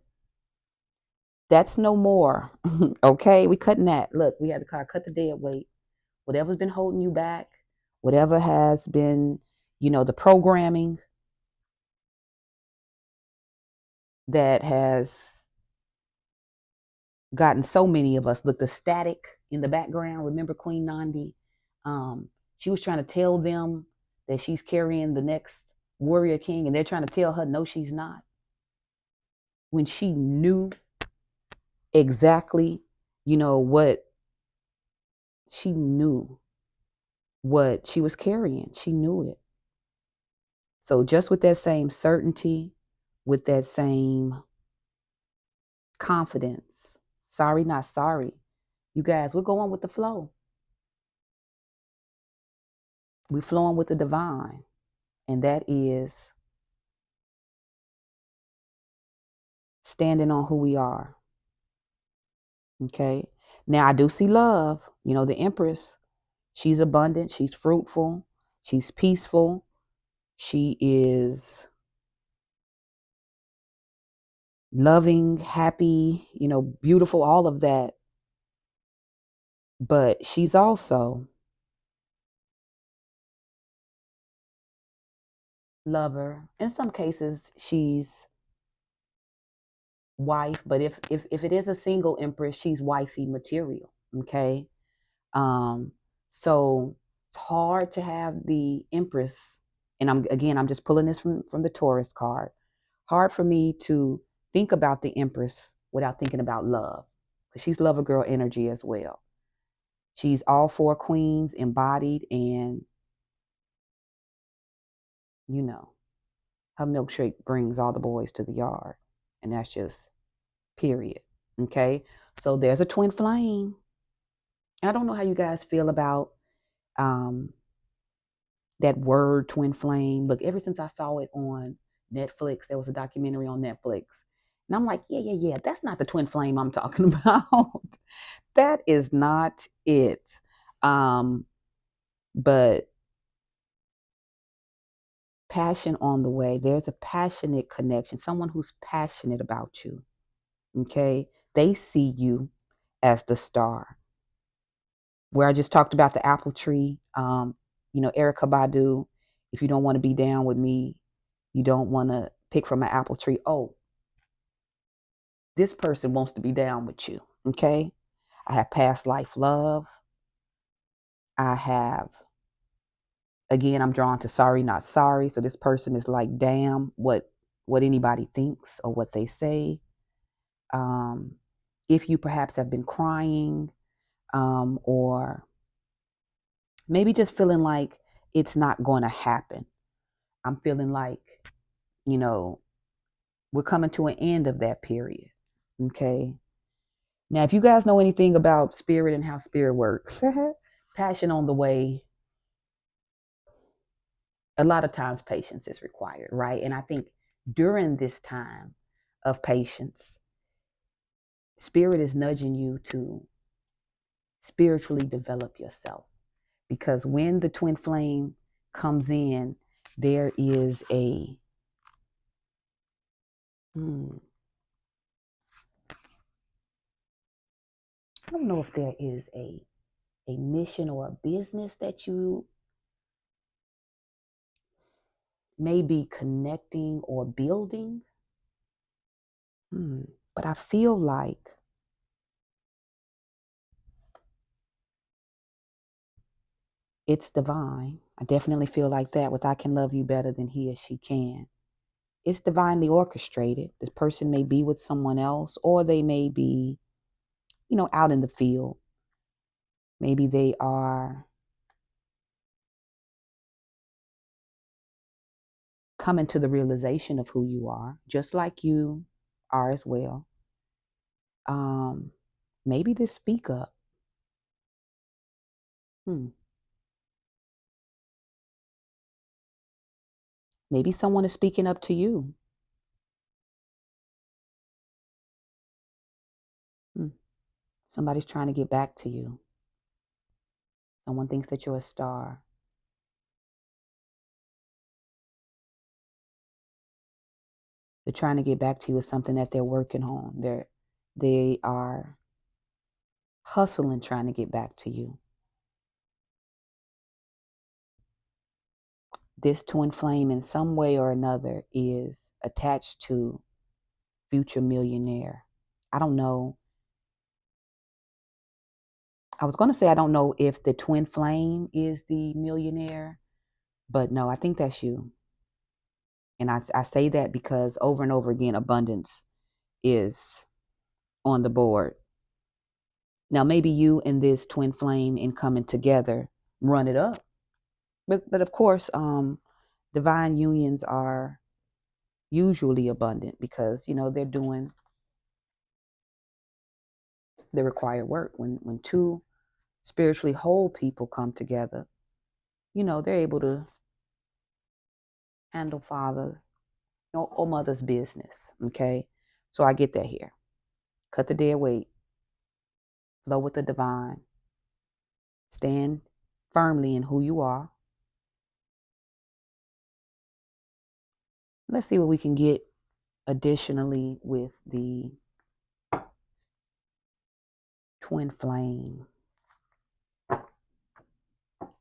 That's no more. Okay, we cutting that. Look, we had to cut the dead weight. Whatever's been holding you back, whatever has been, the programming that has gotten so many of us. Look, the static in the background. Remember Queen Nandi? She was trying to tell them that she's carrying the next warrior king, and they're trying to tell her no, she's not. When she knew exactly, what she knew, what she was carrying, she knew it. So just with that same certainty, with that same confidence, sorry, not sorry. You guys, we're going with the flow. We're flowing with the divine. And that is standing on who we are. Okay. Now I do see love. The Empress, she's abundant, she's fruitful, she's peaceful, she is loving, happy, beautiful, all of that. But she's also lover. In some cases, she's wife, but if it is a single Empress, she's wifey material. Okay. Um, so it's hard to have the Empress, and I'm just pulling this from the Taurus card. Hard for me to think about the Empress without thinking about love, because she's lover girl energy as well. She's all four queens embodied, and you know her milkshake brings all the boys to the yard, and that's just period. Okay, so there's a twin flame. I don't know how you guys feel about um that word twin flame. Look, ever since I saw it on Netflix, there was a documentary on Netflix. And I'm like, yeah. That's not the twin flame I'm talking about. That is not it. Um, but passion on the way. There's a passionate connection, someone who's passionate about you. Okay. They see you as the star. Where I just talked about the apple tree, Erica Badu If you don't want to be down with me, you don't want to pick from an apple tree. Oh, this person wants to be down with you. Okay. I have past life love. I have, again, I'm drawn to sorry, not sorry. So this person is like, damn, what anybody thinks or what they say. Um, if you perhaps have been crying, or maybe just feeling like it's not going to happen. I'm feeling like, you know, we're coming to an end of that period. Okay. Now, if you guys know anything about spirit and how spirit works, passion on the way, a lot of times patience is required, right? And I think during this time of patience, spirit is nudging you to spiritually develop yourself. Because when the twin flame comes in, there is a, I don't know if there is a mission or a business that you may be connecting or building. But I feel like it's divine. I definitely feel like that with I can love you better than he or she can. It's divinely orchestrated. This person may be with someone else, or they may be, out in the field. Maybe they are coming to the realization of who you are, just like you are as well. Um, Maybe they speak up. Hmm. Maybe someone is speaking up to you. Hmm. Somebody's trying to get back to you. Someone thinks that you're a star. They're trying to get back to you with something that they're working on. They are hustling trying to get back to you. This twin flame in some way or another is attached to future millionaire. I don't know. I was going to say I don't know if the twin flame is the millionaire, but no, I think that's you. And I say that because over and over again, abundance is on the board. Now, maybe you and this twin flame in coming together run it up. But of course, divine unions are usually abundant because, they're doing the required work. When two spiritually whole people come together, they're able to handle father or mother's business. Okay. So I get that here. Cut the dead weight, flow with the divine, stand firmly in who you are. Let's see what we can get additionally with the twin flame,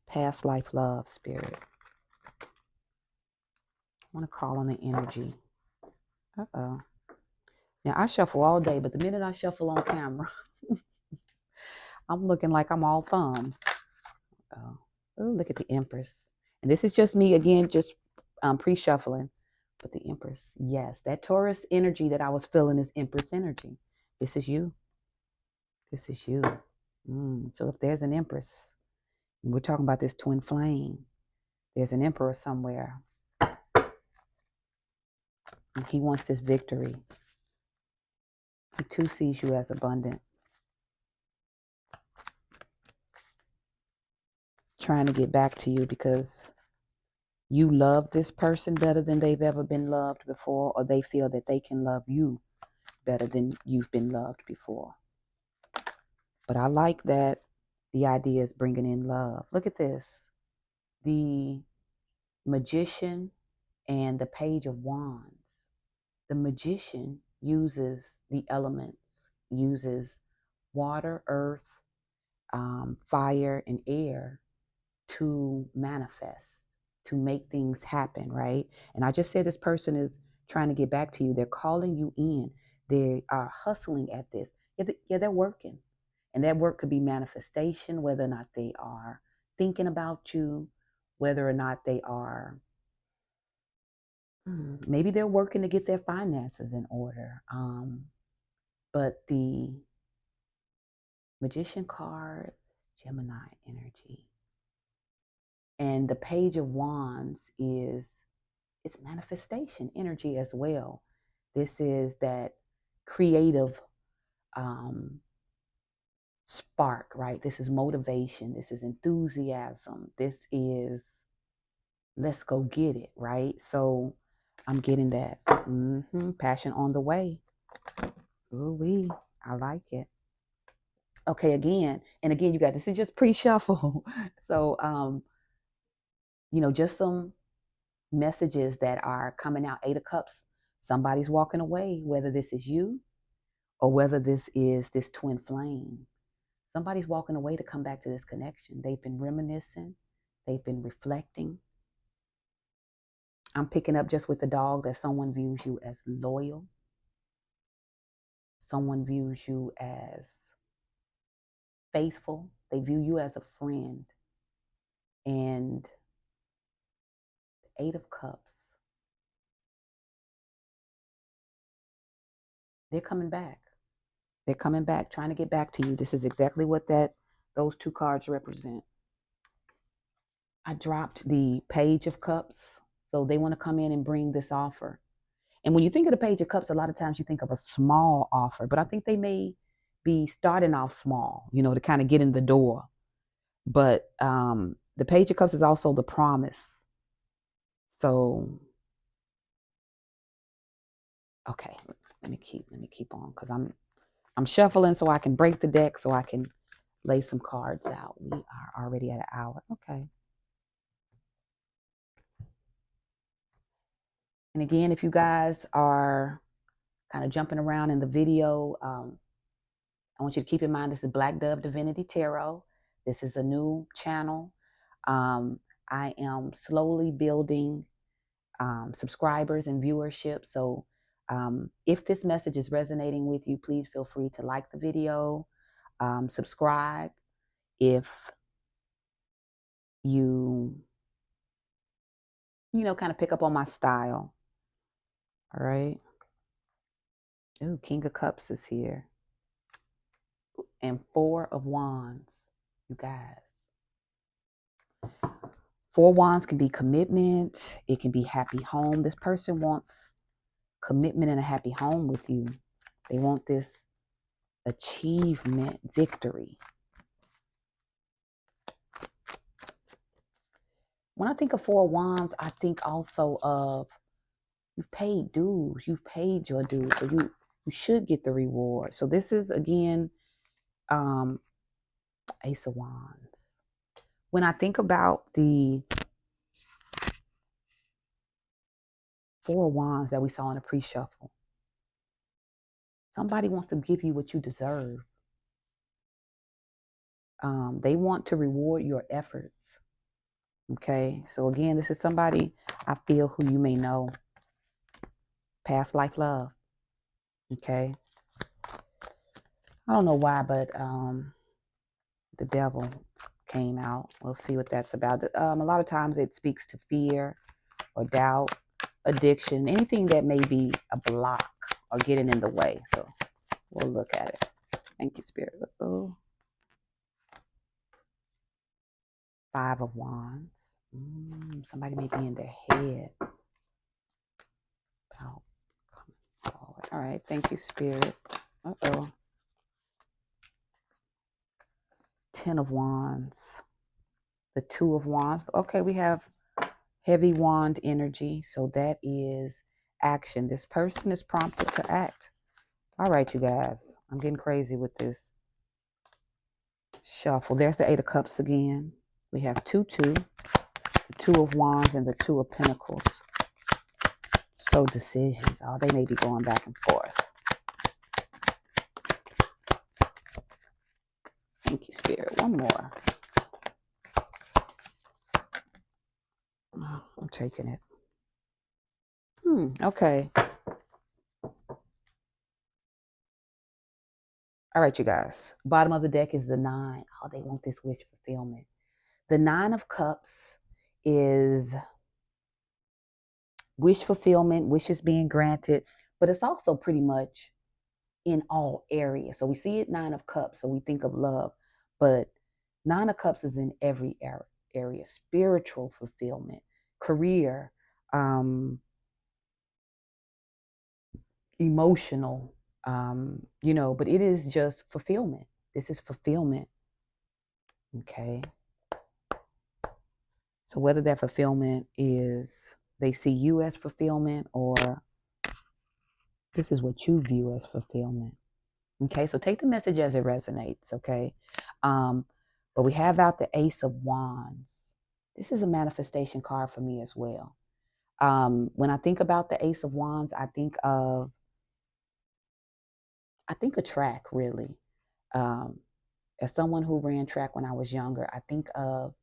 past life love spirit. I want to call on the energy. Uh-oh. Now, I shuffle all day, but the minute I shuffle on camera, I'm looking like I'm all thumbs. Oh, look at the Empress. And this is just me, again, just pre-shuffling. But the Empress, yes, that Taurus energy that I was feeling is Empress energy. This is you. This is you. So if there's an Empress, and we're talking about this twin flame, there's an Emperor somewhere. And he wants this victory. He too sees you as abundant. Trying to get back to you because you love this person better than they've ever been loved before, or they feel that they can love you better than you've been loved before. But I like that the idea is bringing in love. Look at this. The Magician and the Page of Wands. The Magician uses the elements, uses water, earth, fire, and air to manifest. to make things happen, right? And I just said this person is trying to get back to you. They're calling you in. They are hustling at this. Yeah, they're working. And that work could be manifestation, whether or not they are thinking about you, whether or not they are, maybe they're working to get their finances in order. But the Magician card, Gemini energy. And the Page of Wands it's manifestation energy as well. This is that creative spark, right? This is motivation. This is enthusiasm. This is let's go get it, right? So I'm getting that passion on the way. Ooh-wee, I like it. Okay, again, and again, you got this is just pre-shuffle. So just some messages that are coming out. 8 of Cups. Somebody's walking away, whether this is you or whether this is this twin flame. Somebody's walking away to come back to this connection. They've been reminiscing. They've been reflecting. I'm picking up just with the dog that someone views you as loyal. Someone views you as faithful. They view you as a friend. And the 8 of Cups. They're coming back. They're coming back, trying to get back to you. This is exactly what those 2 cards represent. I dropped the Page of Cups. So they want to come in and bring this offer. And when you think of the Page of Cups, a lot of times you think of a small offer, but I think they may be starting off small, to kind of get in the door. But the Page of Cups is also the promise. So, okay, let me keep on because I'm shuffling so I can break the deck so I can lay some cards out. We are already at an hour. Okay. And again, if you guys are kind of jumping around in the video, I want you to keep in mind this is Black Dove Divinity Tarot. This is a new channel. I am slowly building subscribers and viewership. So if this message is resonating with you, please feel free to like the video, subscribe. If you kind of pick up on my style. All right. Ooh, King of Cups is here. And 4 of Wands, you guys. 4 Wands can be commitment. It can be happy home. This person wants commitment and a happy home with you. They want this achievement, victory. When I think of 4 Wands, I think also of you've paid dues. You've paid your dues. So you should get the reward. So this is, again, Ace of Wands. When I think about the 4 Wands that we saw in the pre-shuffle, somebody wants to give you what you deserve. They want to reward your efforts. Okay, so again, this is somebody I feel who you may know. Past life love. Okay. I don't know why, but the devil came out. We'll see what that's about. A lot of times it speaks to fear or doubt, addiction, anything that may be a block or getting in the way. So we'll look at it. Thank you, Spirit. Oh. 5 of Wands. Somebody may be in their head. Oh, all right. Thank you, Spirit. Uh-oh. 10 of Wands. The 2 of Wands. Okay, we have heavy wand energy. So that is action. This person is prompted to act. All right, you guys. I'm getting crazy with this shuffle. There's the 8 of Cups again. We have 2-2, the 2 of Wands, and the 2 of Pentacles. So decisions. Oh, they may be going back and forth. Thank you, Spirit. One more. taking it. Okay. All right, you guys. Bottom of the deck is the 9. Oh, they want this wish fulfillment. The 9 of Cups is wish fulfillment, wishes being granted, but it's also pretty much in all areas. So we see it 9 of Cups, so we think of love, but 9 of Cups is in every area. Spiritual fulfillment, career, emotional, but it is just fulfillment. This is fulfillment. Okay. So whether that fulfillment is they see you as fulfillment or this is what you view as fulfillment. Okay, so take the message as it resonates, okay? But we have out the Ace of Wands. This is a manifestation card for me as well. When I think about the Ace of Wands, I think a track really. As someone who ran track when I was younger, I think of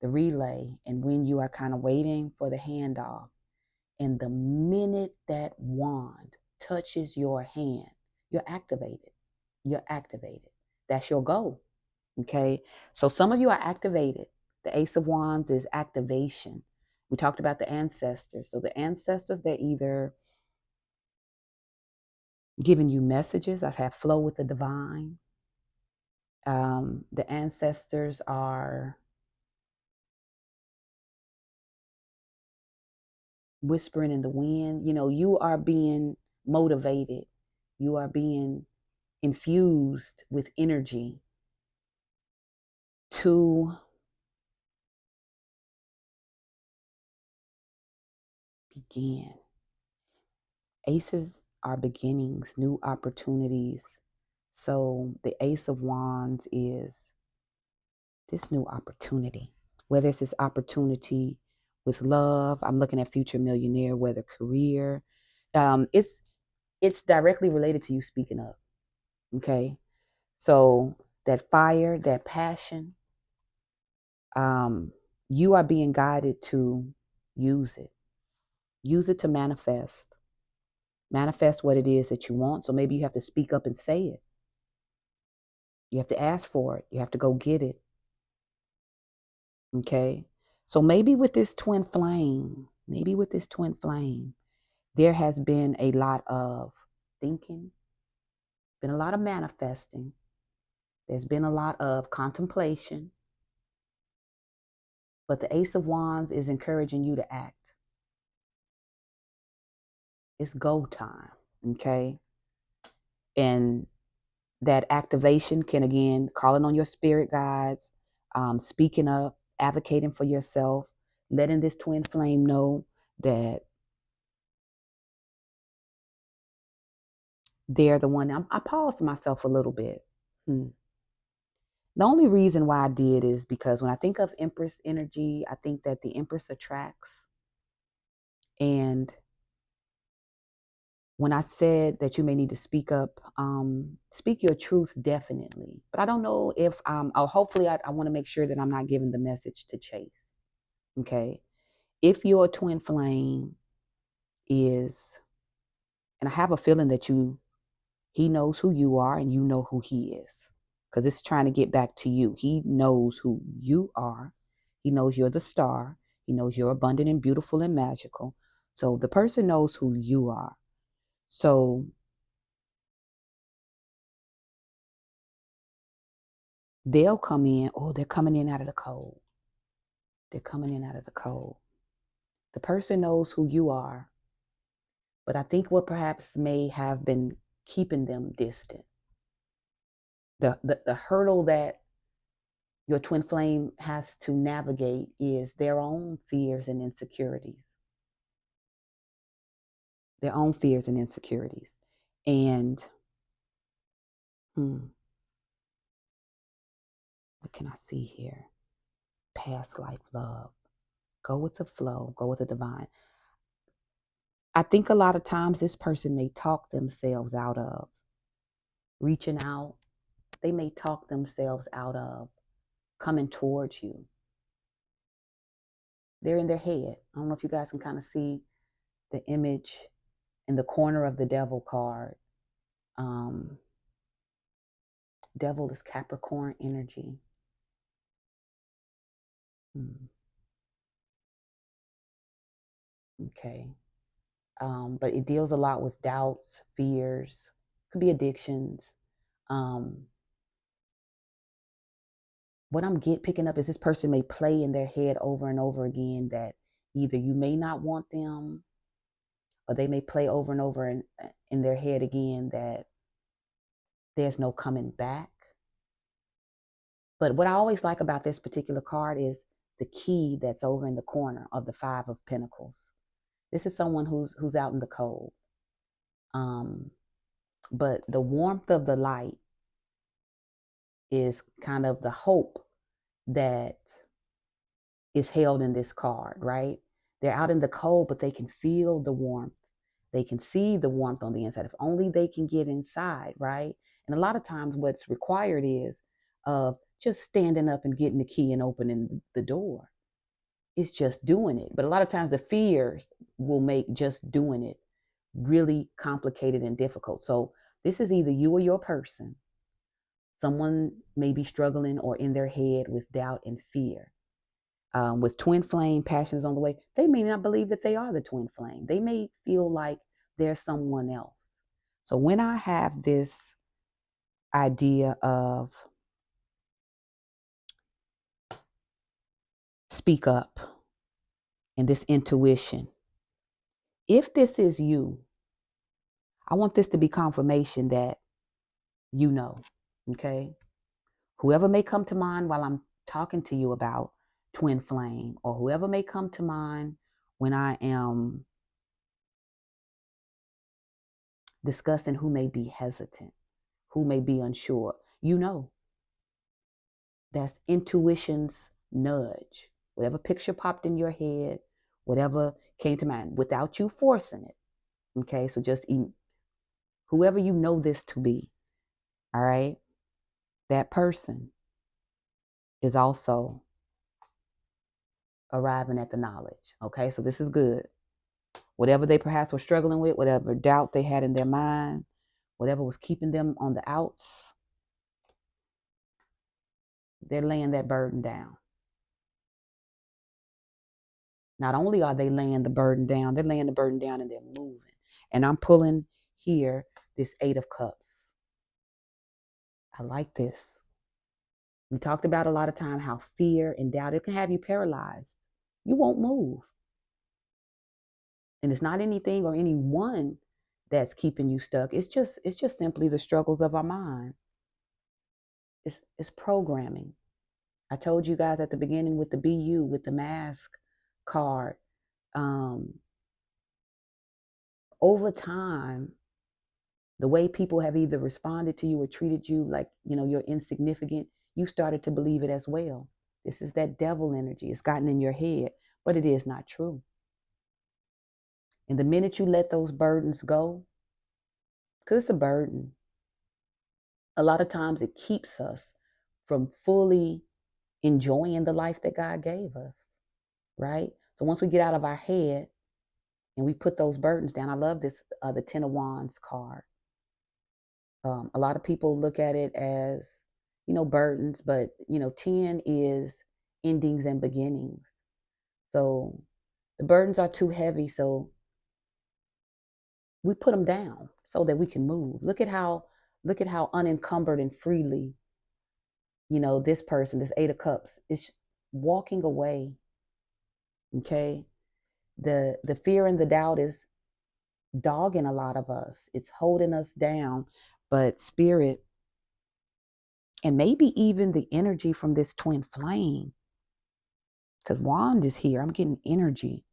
the relay and when you are kind of waiting for the handoff, and the minute that wand touches your hand, you're activated. You're activated. That's your goal. Okay. So some of you are activated. The Ace of Wands is activation. We talked about the ancestors. So the ancestors, they're either giving you messages. I have flow with the divine. The ancestors are whispering in the wind. You are being motivated. You are being infused with energy to begin. Aces are beginnings, new opportunities. So the Ace of Wands is this new opportunity, whether it's this opportunity with love. I'm looking at future millionaire, whether career. It's directly related to you speaking up. Okay, so that fire, that passion, you are being guided to use it. Use it to manifest what it is that you want. So maybe you have to speak up and say it. You have to ask for it. You have to go get it. Okay. So maybe with this twin flame, there has been a lot of thinking, been a lot of manifesting. There's been a lot of contemplation. But the Ace of Wands is encouraging you to act. It's go time. Okay. And that activation can, again, calling on your spirit guides, speaking up, advocating for yourself, letting this twin flame know that they're the one. I paused myself a little bit. The only reason why I did is because when I think of Empress energy, I think that the Empress attracts. And when I said that you may need to speak up, speak your truth definitely. But I don't know if hopefully I want to make sure that I'm not giving the message to chase. Okay. If your twin flame is, and I have a feeling that he knows who you are and you know who he is, because it's trying to get back to you. He knows who you are. He knows you're the star. He knows you're abundant and beautiful and magical. So the person knows who you are. So they'll come in. Oh, they're coming in out of the cold. They're coming in out of the cold. The person knows who you are. But I think what perhaps may have been keeping them distant, the hurdle that your twin flame has to navigate is their own fears and insecurities. Their own fears and insecurities. And what can I see here? Past life love. Go with the flow, go with the divine. I think a lot of times this person may talk themselves out of reaching out. They may talk themselves out of coming towards you. They're in their head. I don't know if you guys can kind of see the image in the corner of the devil card. Um, devil is Capricorn energy. Okay. But it deals a lot with doubts, fears, could be addictions. Um, what I'm picking up is this person may play in their head over and over again that either you may not want them, or they may play over and over in their head again that there's no coming back. But what I always like about this particular card is the key that's over in the corner of the Five of Pentacles. This is someone who's out in the cold. But the warmth of the light is kind of the hope that is held in this card, right? They're out in the cold, but they can feel the warmth. They can see the warmth on the inside. If only they can get inside, right? And a lot of times what's required is just standing up and getting the key and opening the door. It's just doing it. But a lot of times the fears will make just doing it really complicated and difficult. So this is either you or your person. Someone may be struggling or in their head with doubt and fear. With twin flame, passion is on the way. They may not believe that they are the twin flame. They may feel like they're someone else. So when I have this idea of speak up and this intuition, if this is you, I want this to be confirmation that you know, okay? Whoever may come to mind while I'm talking to you about twin flame, or whoever may come to mind when I am discussing who may be hesitant, who may be unsure, you know, that's intuition's nudge. Whatever picture popped in your head, whatever came to mind, without you forcing it. Okay, so just whoever you know this to be, all right, that person is also arriving at the knowledge. Okay, so this is good. Whatever they perhaps were struggling with, whatever doubt they had in their mind, whatever was keeping them on the outs, they're laying that burden down. Not only are they laying the burden down, they're laying the burden down and they're moving. And I'm pulling here this Eight of Cups. I like this. We talked about a lot of time how fear and doubt, it can have you paralyzed. You won't move. And it's not anything or anyone that's keeping you stuck. It's just simply the struggles of our mind. It's programming. I told you guys at the beginning with the BU, with the mask card. Over time, the way people have either responded to you or treated you like, you're insignificant, you started to believe it as well. This is that devil energy. It's gotten in your head, but it is not true. And the minute you let those burdens go, because it's a burden, a lot of times it keeps us from fully enjoying the life that God gave us, right? So once we get out of our head and we put those burdens down, I love this, the Ten of Wands card. A lot of people look at it as, burdens, but, 10 is endings and beginnings. So the burdens are too heavy, so we put them down so that we can move. Look at how unencumbered and freely, this person, this Eight of Cups, is walking away. Okay. The fear and the doubt is dogging a lot of us. It's holding us down, but spirit, and maybe even the energy from this twin flame, because Wand is here. I'm getting energy.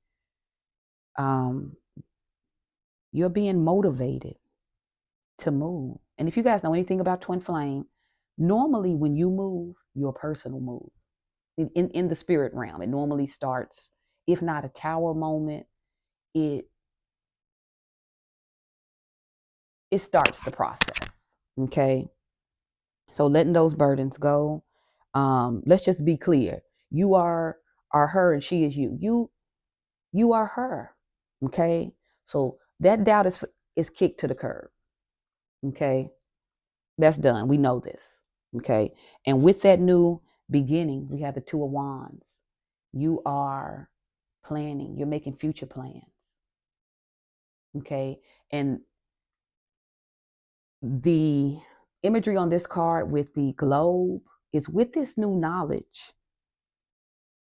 You're being motivated to move. And if you guys know anything about twin flame, normally when you move, your personal move. In the spirit realm, it normally starts, if not a tower moment, it starts the process. Okay. So letting those burdens go. Let's just be clear. You are are her and she is you. You are her. Okay? So that doubt is kicked to the curb. Okay? That's done. We know this. Okay? And with that new beginning, we have the two of wands. You are planning, you're making future plans. Okay? And the imagery on this card with the globe is with this new knowledge,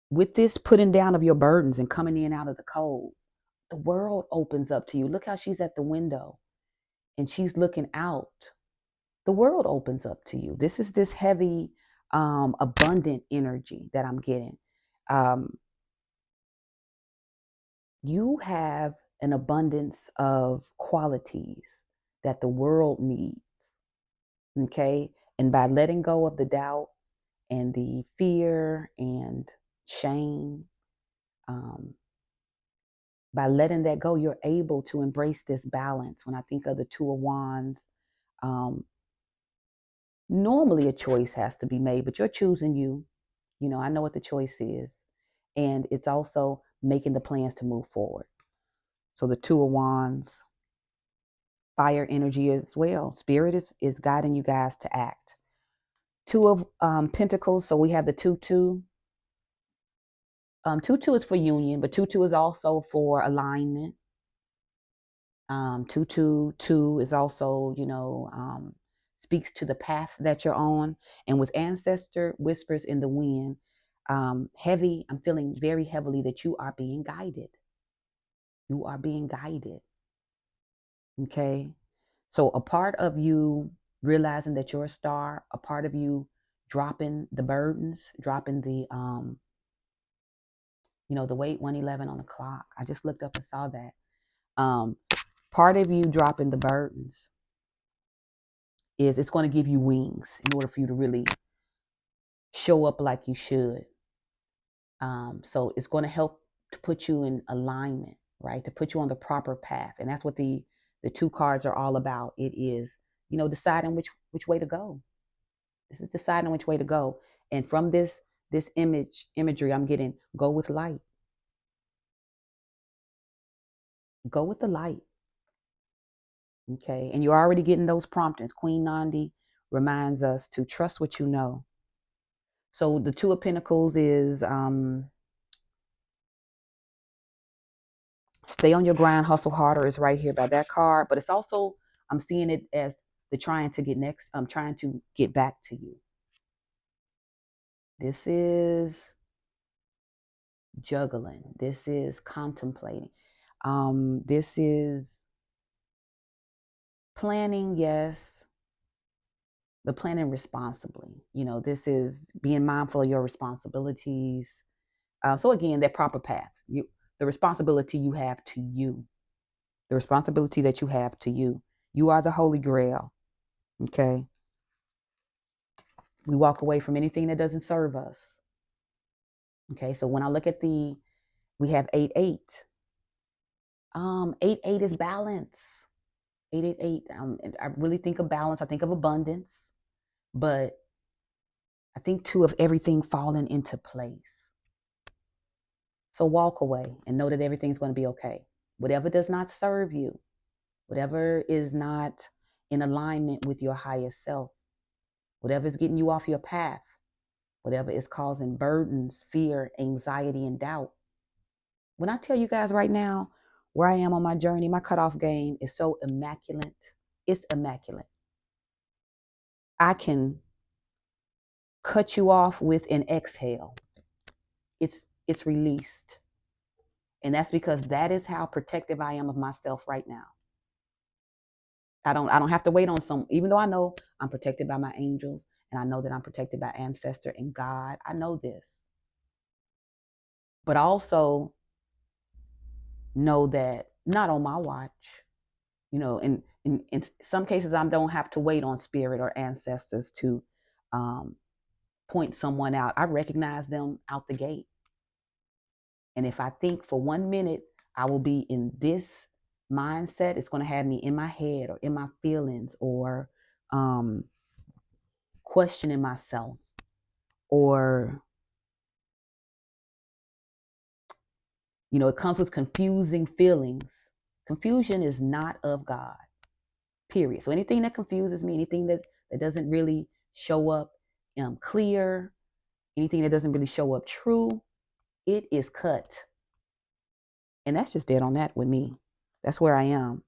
with this putting down of your burdens and coming in out of the cold, the world opens up to you. Look how she's at the window and she's looking out. The world opens up to you. This is this heavy, abundant energy that I'm getting. Um, you have an abundance of qualities that the world needs. Okay. And by letting go of the doubt and the fear and shame, um, by letting that go, you're able to embrace this balance. When I think of the two of wands, um, normally a choice has to be made, but you're choosing you. You know, I know what the choice is. And it's also making the plans to move forward. So the two of wands, fire energy as well. Spirit is guiding you guys to act. Two of pentacles. So we have the 2-2. 2-2 is for union, but 2-2 is also for alignment. 2-2 is also, speaks to the path that you're on. And with ancestor whispers in the wind, heavy, I'm feeling very heavily that you are being guided. You are being guided. Okay. So a part of you realizing that you're a star, a part of you dropping the burdens, dropping the weight 111 on the clock. I just looked up and saw that. Part of you dropping the burdens is it's going to give you wings in order for you to really show up like you should. So it's going to help to put you in alignment, right? To put you on the proper path. And that's what the two cards are all about. It is, deciding which way to go. This is deciding which way to go. And from this imagery, I'm getting go with light. Go with the light. Okay. And you're already getting those promptings. Queen Nandi reminds us to trust what you know. So the Two of Pentacles is stay on your grind, hustle harder is right here by that card. But it's also, I'm seeing it as the trying to get next. I'm trying to get back to you. This is juggling. This is contemplating. This is planning, yes, but planning responsibly. This is being mindful of your responsibilities. So again, that proper path. The responsibility you have to you. The responsibility that you have to you. You are the Holy Grail. Okay. We walk away from anything that doesn't serve us. Okay. So when I look at we have 8-8. 8-8 is balance. 8-8-8. I really think of balance. I think of abundance, but I think too of everything falling into place. So walk away and know that everything's going to be okay. Whatever does not serve you, whatever is not in alignment with your highest self, whatever is getting you off your path, whatever is causing burdens, fear, anxiety, and doubt. When I tell you guys right now where I am on my journey, my cutoff game is so immaculate. It's immaculate. I can cut you off with an exhale. It's released. And that's because that is how protective I am of myself right now. I don't have to wait on even though I know I'm protected by my angels and I know that I'm protected by ancestor and God. I know this. But I also know that not on my watch. In some cases I don't have to wait on spirit or ancestors to point someone out. I recognize them out the gate. And if I think for 1 minute I will be in this mindset, it's going to have me in my head or in my feelings or questioning myself or It comes with confusing feelings. Confusion is not of God, period. So anything that confuses me, anything that doesn't really show up clear, anything that doesn't really show up true, it is cut. And that's just dead on that with me. That's where I am.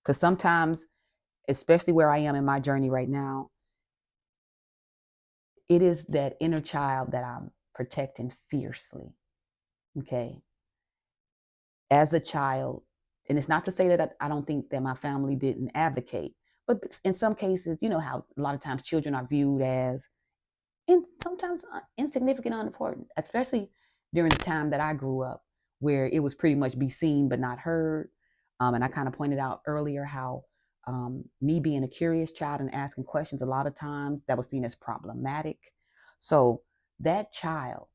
Because sometimes, especially where I am in my journey right now, it is that inner child that I'm protecting fiercely. Okay. As a child, and it's not to say that I don't think that my family didn't advocate, but in some cases, you know how a lot of times children are viewed as, and sometimes insignificant, unimportant, especially during the time that I grew up, where it was pretty much be seen but not heard. And I kind of pointed out earlier how me being a curious child and asking questions, a lot of times that was seen as problematic. So that child,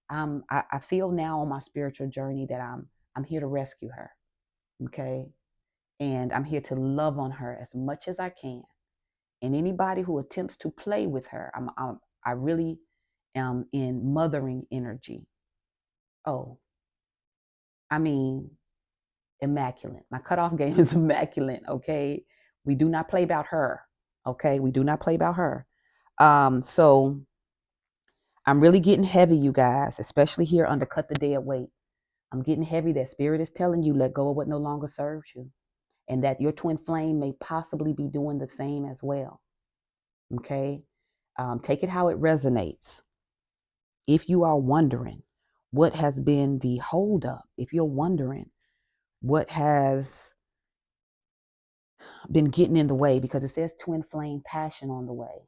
I feel now on my spiritual journey that I'm here to rescue her. Okay. And I'm here to love on her as much as I can. And anybody who attempts to play with her, I really am in mothering energy. Oh, I mean, immaculate. My cutoff game is immaculate. Okay. We do not play about her. Okay. We do not play about her. So I'm really getting heavy, you guys, especially here under Cut the Dead Weight. I'm getting heavy. That spirit is telling you, let go of what no longer serves you. And that your twin flame may possibly be doing the same as well. Okay. Take it how it resonates. If you are wondering what has been the holdup, if you're wondering what has been getting in the way, because it says twin flame passion on the way,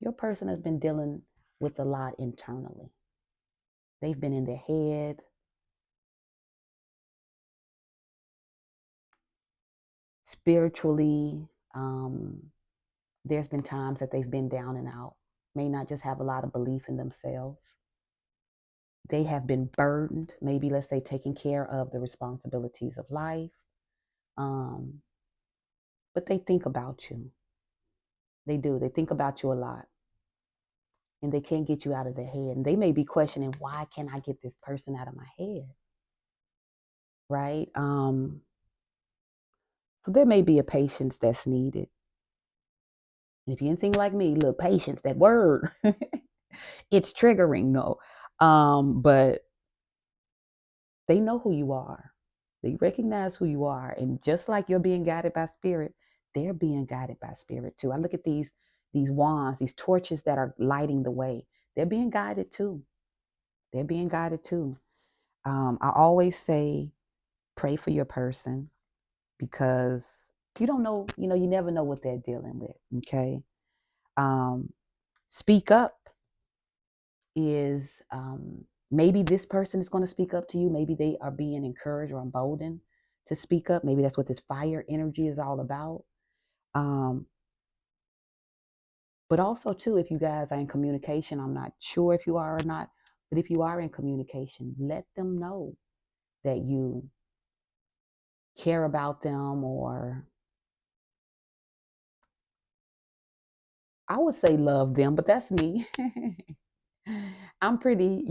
your person has been dealing with a lot internally. They've been in their head. Spiritually, there's been times that they've been down and out, may not just have a lot of belief in themselves. They have been burdened, maybe let's say taking care of the responsibilities of life. Um, but they think about you. They do. They think about you a lot. And they can't get you out of their head. And they may be questioning, why can't I get this person out of my head? Right? So there may be a patience that's needed. And if you're anything like me, look, patience, that word, it's triggering, no. But they know who you are. They recognize who you are. And just like you're being guided by spirit, they're being guided by spirit too. I look at these wands, these torches that are lighting the way. They're being guided too. They're being guided too. I always say, pray for your person, because you don't know, you never know what they're dealing with. Okay. Speak up is, maybe this person is going to speak up to you. Maybe they are being encouraged or emboldened to speak up. Maybe that's what this fire energy is all about. But also too, if you guys are in communication, I'm not sure if you are or not, but if you are in communication, let them know that you care about them, or I would say love them, but that's me. I'm pretty,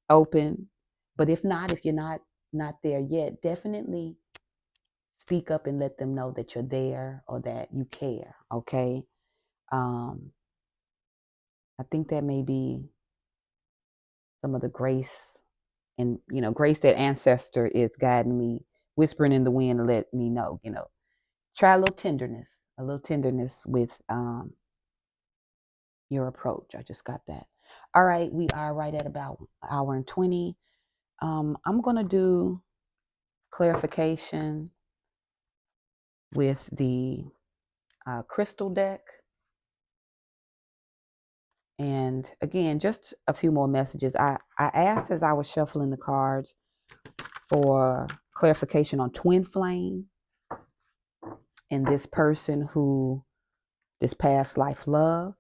open. But if you're not there yet, definitely speak up and let them know that you're there or that you care. Okay. Um, I think that may be some of the grace, and grace that ancestor is guiding me, whispering in the wind to let me know. Try a little tenderness with your approach. I just got that. All right, we are right at about an hour and 20. I'm gonna do clarification with the crystal deck. And again, just a few more messages. I asked as I was shuffling the cards for clarification on twin flame and this person who this past life love.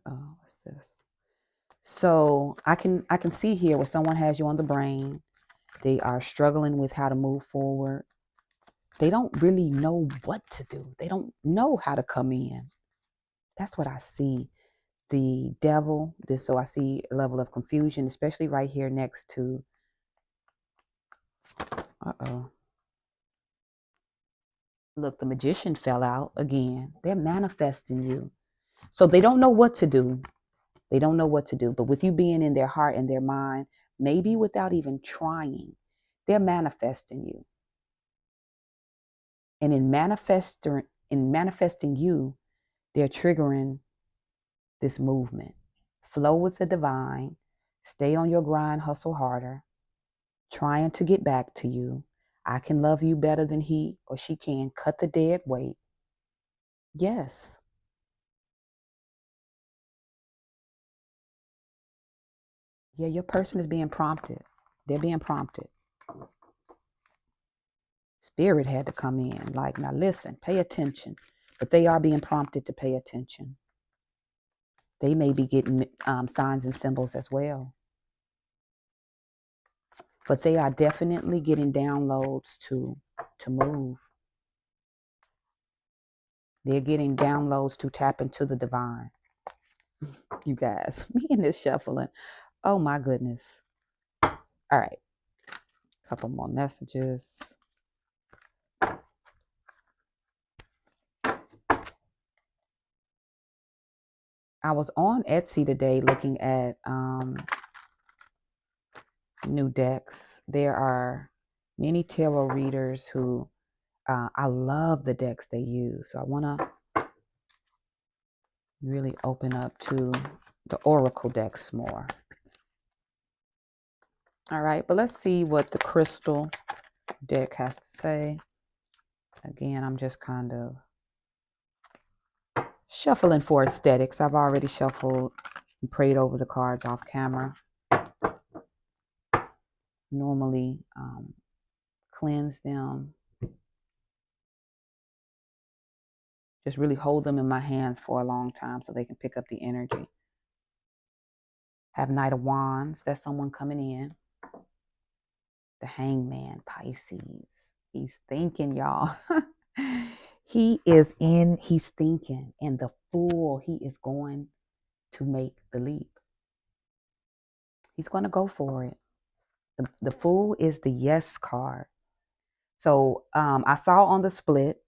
What's this? So I can see here where someone has you on the brain. They are struggling with how to move forward. They don't really know what to do. They don't know how to come in. That's what I see. the devil. So I see a level of confusion, especially right here next to, look, the magician fell out again. They're manifesting you. So they don't know what to do. They don't know what to do. But with you being in their heart and their mind, maybe without even trying, they're manifesting you. And in manifesting you, they're triggering this movement. Flow with the divine. Stay on your grind, hustle harder. Trying to get back to you. I can love you better than he or she can. Cut the dead weight. Yes. Yeah, your person is being prompted. They're being prompted. Spirit had to come in. Like, now listen, pay attention. But they are being prompted to pay attention. They may be getting signs and symbols as well. But they are definitely getting downloads to move. They're getting downloads to tap into the divine. You guys, me and this shuffling. Oh my goodness. All right. Couple more messages. I was on Etsy today looking at new decks. There are many tarot readers who I love the decks they use. So I want to really open up to the Oracle decks more. All right, but let's see what the Crystal deck has to say. Again, I'm just kind of shuffling for aesthetics. I've already shuffled and prayed over the cards off camera. Normally cleanse them. Just really hold them in my hands for a long time so they can pick up the energy. Have Knight of Wands. That's someone coming in. The Hangman, Pisces. He's thinking, y'all. He's thinking. And the Fool, he is going to make the leap. He's going to go for it. The Fool is the yes card. So I saw on the split,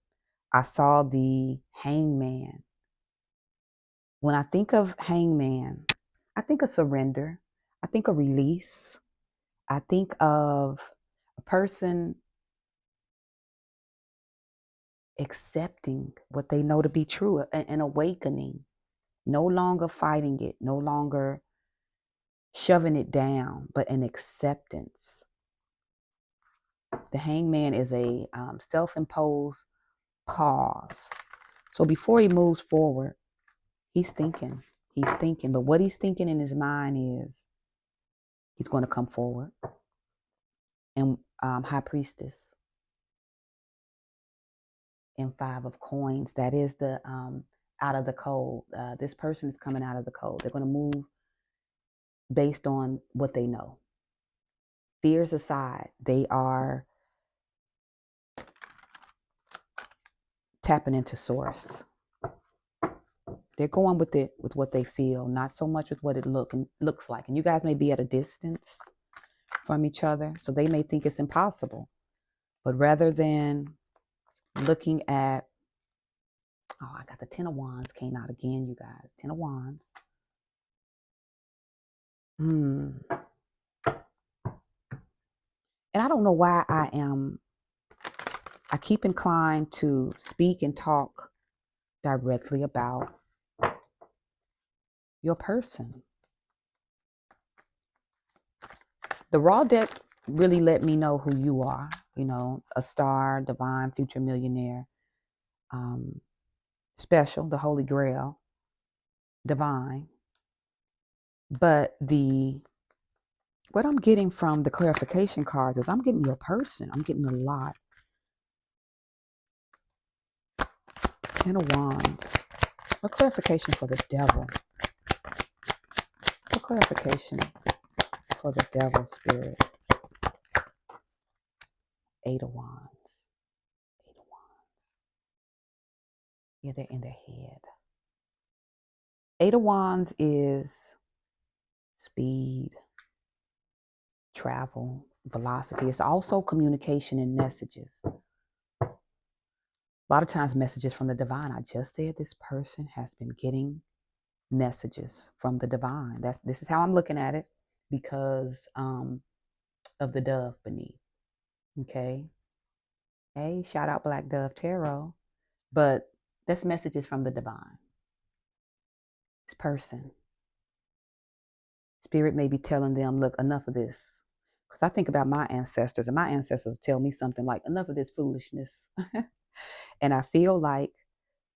I saw the Hangman. When I think of Hangman, I think of surrender. I think of release. I think of a person accepting what they know to be true, an awakening, no longer fighting it, no longer shoving it down, but an acceptance. The Hangman is a self-imposed pause. So before he moves forward, he's thinking. He's thinking. But what he's thinking in his mind is he's going to come forward. And High Priestess and Five of Coins. That is the out of the cold. This person is coming out of the cold. They're going to move based on what they know. Fears aside, they are tapping into source. They're going with it, with what they feel, not so much with what it looks like. And you guys may be at a distance from each other, so they may think it's impossible. But rather than looking at, oh, I got the Ten of Wands came out again, you guys. Ten of Wands. And I don't know why I keep inclined to speak and talk directly about your person. The raw deck really let me know who you are. You know, a star, divine, future millionaire, special, the Holy Grail, divine. But what I'm getting from the clarification cards is I'm getting your person. I'm getting a lot. Ten of Wands. A clarification for the devil. A clarification for the devil spirit. Eight of Wands. Eight of Wands. Yeah, they're in their head. Eight of Wands is speed, travel, velocity. It's also communication and messages. A lot of times messages from the divine. I just said this person has been getting messages from the divine. This is how I'm looking at it because of the dove beneath. Okay. Hey, shout out Black Dove Tarot. But that's messages from the divine. This person. Spirit may be telling them, look, enough of this. Because I think about my ancestors, and my ancestors tell me something like, enough of this foolishness. And I feel like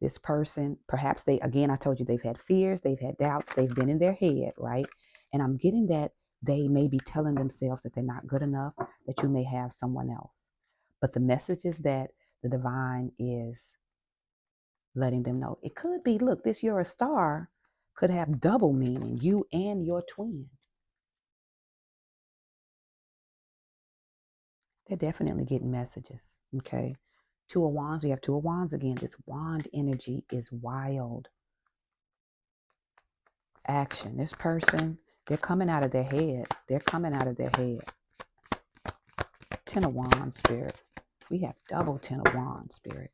this person, perhaps they, again, I told you they've had fears, they've had doubts, they've been in their head, right? And I'm getting that they may be telling themselves that they're not good enough, that you may have someone else. But the message is that the divine is letting them know. It could be, look, this you're a star could have double meaning, you and your twin. They're definitely getting messages, okay? Two of Wands, we have Two of Wands again. This wand energy is wild. Action. This person, they're coming out of their head. They're coming out of their head. Ten of Wands, Spirit. We have double Ten of Wands, Spirit.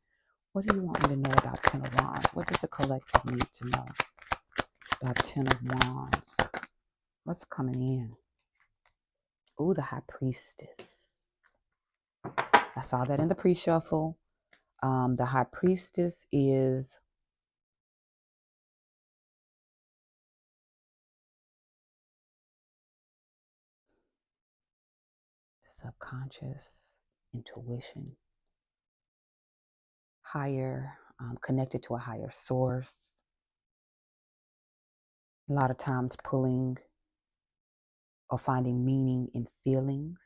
What do you want me to know about Ten of Wands? What does the collective need to know about Ten of Wands? What's coming in? Ooh, the High Priestess. I saw that in the pre-shuffle. The High Priestess is subconscious, intuition, higher, connected to a higher source. A lot of times pulling or finding meaning in feelings.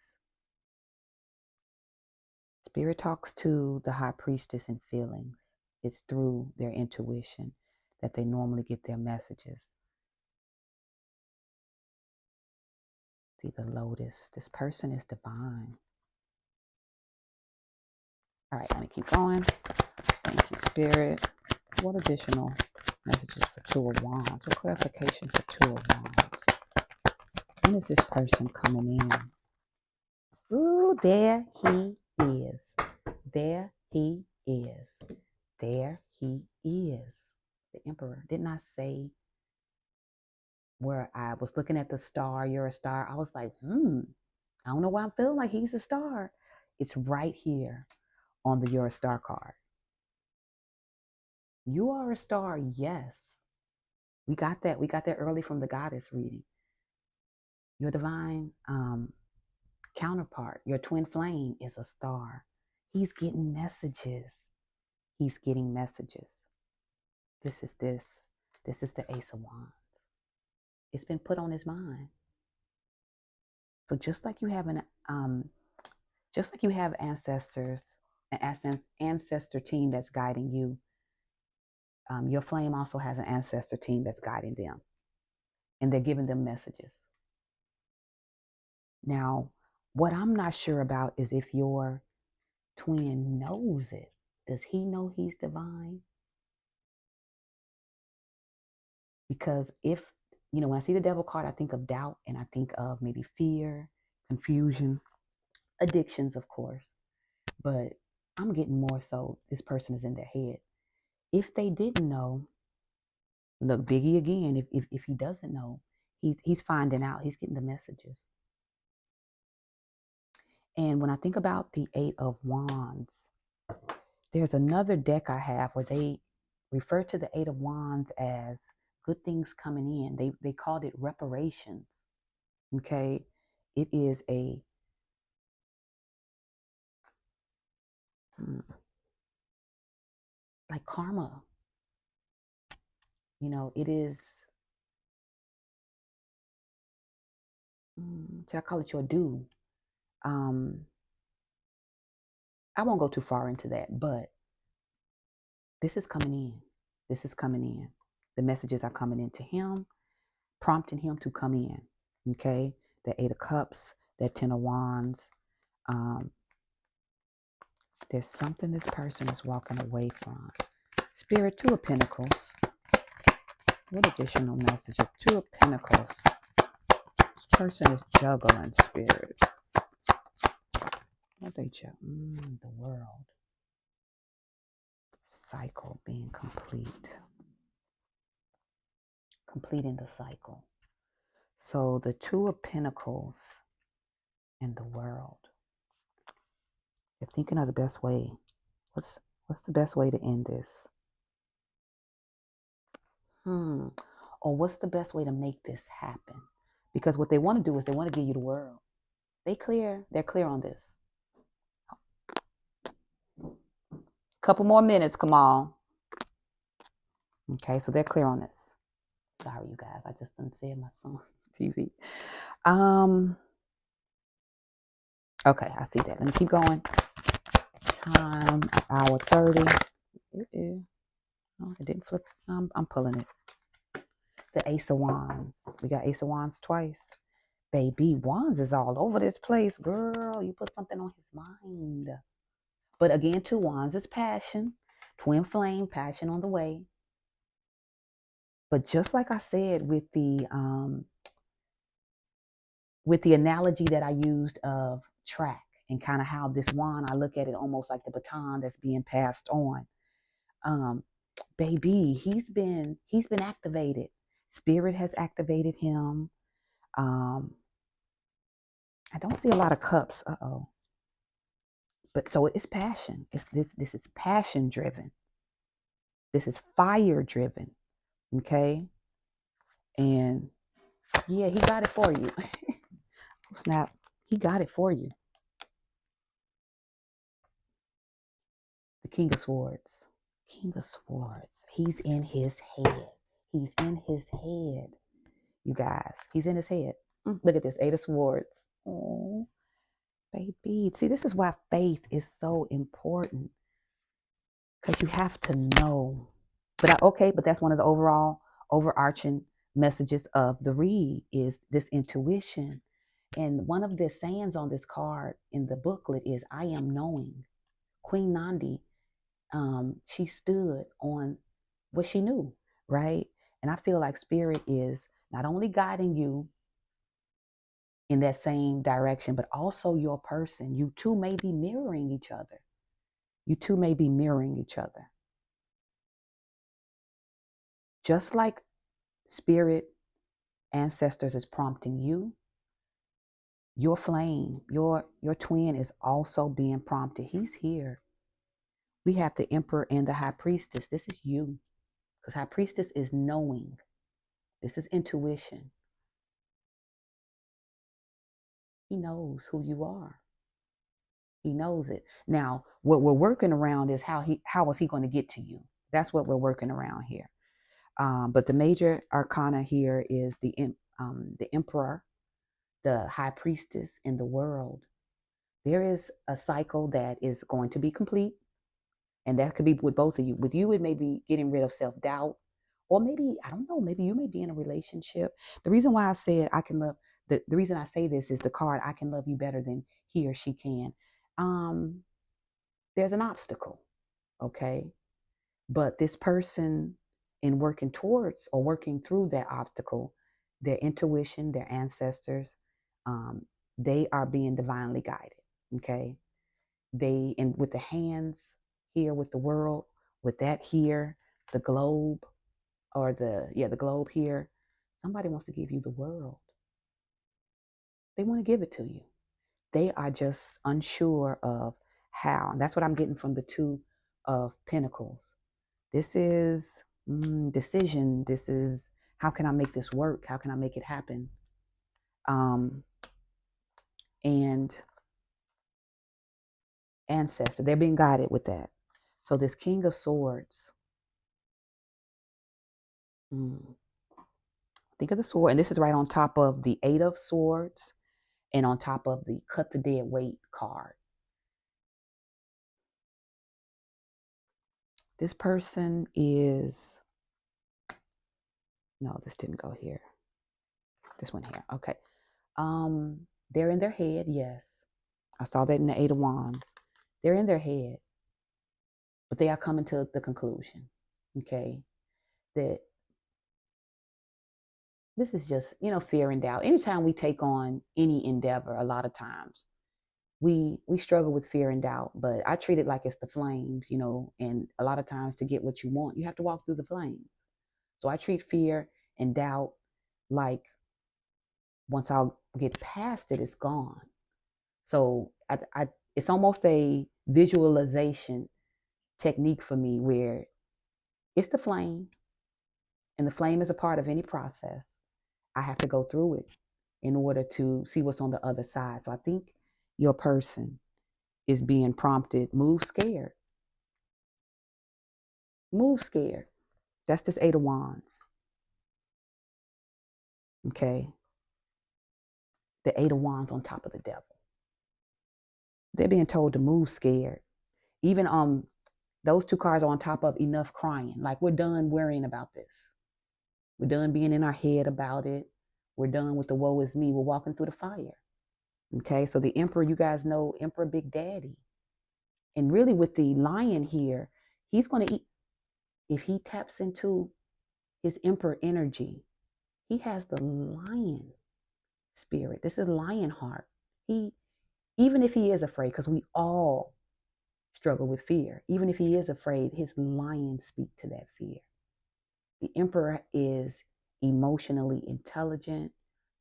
Spirit talks to the High Priestess in feelings. It's through their intuition that they normally get their messages. See the Lotus. This person is divine. All right, let me keep going. Thank you, Spirit. What additional messages for Two of Wands? What clarification for Two of Wands? When is this person coming in? Ooh, there he is. There he is. There he is. The Emperor. Didn't I say where I was looking at the star, you're a star? I was like, I don't know why I'm feeling like he's a star. It's right here on the You're a Star card. You are a star, yes. We got that. We got that early from the goddess reading. Your divine counterpart, your twin flame, is a star. He's getting messages. He's getting messages. This is this. This is the Ace of Wands. It's been put on his mind. So just like you have ancestors, an ancestor team that's guiding you, your flame also has an ancestor team that's guiding them, and they're giving them messages. Now, what I'm not sure about is if your twin knows it. Does he know he's divine? Because if, when I see the Devil card, I think of doubt and I think of maybe fear, confusion, addictions, of course. But I'm getting more so this person is in their head. If they didn't know, look, Biggie again, if he doesn't know, he's finding out. He's getting the messages. And when I think about the Eight of Wands, there's another deck I have where they refer to the Eight of Wands as good things coming in. They called it reparations. Okay. It is a like karma. It is, should I call it your due? I won't go too far into that, but this is coming in. This is coming in. The messages are coming into him, prompting him to come in. Okay. The Eight of Cups, that Ten of Wands. There's something this person is walking away from. Spirit, Two of Pentacles. What additional messages? Two of Pentacles. This person is juggling spirit. What they juggle? The world. Cycle being complete. Completing the cycle. So the Two of Pentacles and the world. You're thinking of the best way. What's the best way to end this? Or what's the best way to make this happen? Because what they want to do is they want to give you the world. They're clear on this. Couple more minutes, come on. Okay, so they're clear on this. Sorry, you guys, I just didn't say my son TV. Okay, I see that. Let me keep going. Time, hour 30. Oh, it didn't flip. I'm pulling it. The Ace of Wands. We got Ace of Wands twice. Baby, Wands is all over this place. Girl, you put something on his mind. But again, Two Wands is passion. Twin flame, passion on the way. But just like I said with the analogy that I used of track and kind of how this wand, I look at it almost like the baton that's being passed on. Baby, he's been activated. Spirit has activated him. I don't see a lot of cups. But so it's passion. This is passion driven. This is fire driven. Okay. And yeah, he got it for you. Snap. He got it for you. The King of Swords. King of Swords. He's in his head. He's in his head. You guys. He's in his head. Look at this. Eight of Swords. Oh, baby. See, this is why faith is so important. Because you have to know. But that's one of the overarching messages of the read is this intuition. And one of the sayings on this card in the booklet is, I am knowing. Queen Nandi, she stood on what she knew, right? And I feel like Spirit is not only guiding you in that same direction, but also your person. You two may be mirroring each other. You two may be mirroring each other. Just like Spirit ancestors is prompting you, your flame, your twin is also being prompted. He's here. We have the Emperor and the High Priestess. This is you. Because High Priestess is knowing. This is intuition. He knows who you are. He knows it. Now, what we're working around is how is he going to get to you? That's what we're working around here. But the major arcana here is the Emperor, the High Priestess, and the World. There is a cycle that is going to be complete. And that could be with both of you. With you, it may be getting rid of self-doubt. Or maybe, I don't know, maybe you may be in a relationship. The reason why I said I can love, the reason I say this is the card, I can love you better than he or she can. There's an obstacle, okay? But this person, in working towards or working through that obstacle, their intuition, their ancestors, they are being divinely guided, okay? And with the hands here, with the world, with that here, the globe, or the globe here, somebody wants to give you the world. They want to give it to you. They are just unsure of how. And that's what I'm getting from the Two of Pentacles. This is decision. This is, how can I make this work? How can I make it happen? And ancestor, they're being guided with that. So this King of Swords, think of the sword, and this is right on top of the Eight of Swords and on top of the Cut the Dead Weight card. This person is, no, this didn't go here. This one here. Okay. They're in their head, yes. I saw that in the Eight of Wands. They're in their head, but they are coming to the conclusion, okay, that this is just, fear and doubt. Anytime we take on any endeavor, a lot of times we struggle with fear and doubt, but I treat it like it's the flames, and a lot of times to get what you want, you have to walk through the flames. So I treat fear and doubt like once I'll get past it, it's gone. So it's almost a visualization technique for me where it's the flame, and the flame is a part of any process. I have to go through it in order to see what's on the other side. So I think your person is being prompted, move scared. Move scared. That's this Eight of Wands. Okay. The Eight of Wands on top of the devil. They're being told to move scared. Even those two cards are on top of enough crying. Like, we're done worrying about this. We're done being in our head about it. We're done with the woe is me. We're walking through the fire. Okay, so the Emperor, you guys know Emperor Big Daddy. And really with the Lion here, he's going to eat. If he taps into his Emperor energy, he has the lion spirit. This is lion heart. He, even if he is afraid, because we all struggle with fear, even if he is afraid, his lions speak to that fear. The Emperor is emotionally intelligent.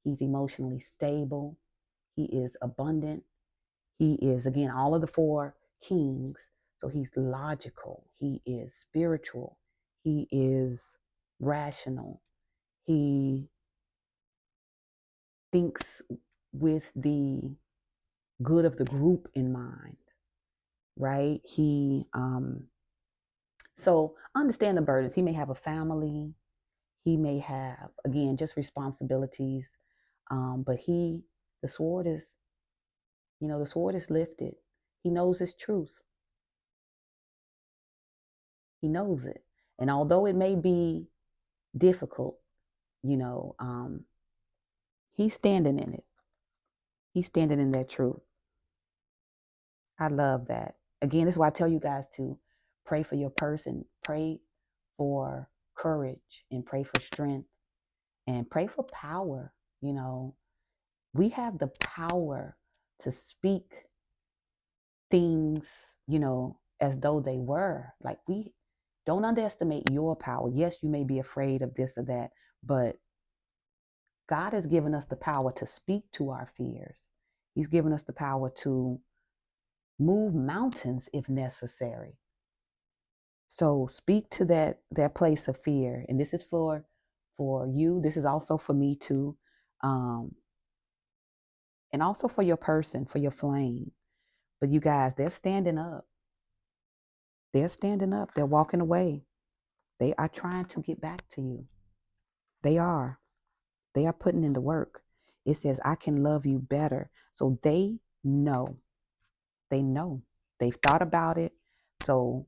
He's emotionally stable. He is abundant. He is, again, all of the four kings. So he's logical. He is spiritual. He is rational. He thinks with the good of the group in mind, right? So understand the burdens. He may have a family. He may have, again, just responsibilities. But the sword is, the sword is lifted. He knows his truth. He knows it. And although it may be difficult, he's standing in it. He's standing in that truth. I love that. Again, this is why I tell you guys to pray for your person, pray for courage, and pray for strength, and pray for power. We have the power to speak things, as though they were. Like, we don't underestimate your power. Yes, you may be afraid of this or that, but God has given us the power to speak to our fears. He's given us the power to move mountains if necessary. So speak to that place of fear. And this is for you. This is also for me too. And also for your person, for your flame. But you guys, they're standing up. They're standing up. They're walking away. They are trying to get back to you. They are. They are putting in the work. It says, I can love you better. So they know. They know. They've thought about it. So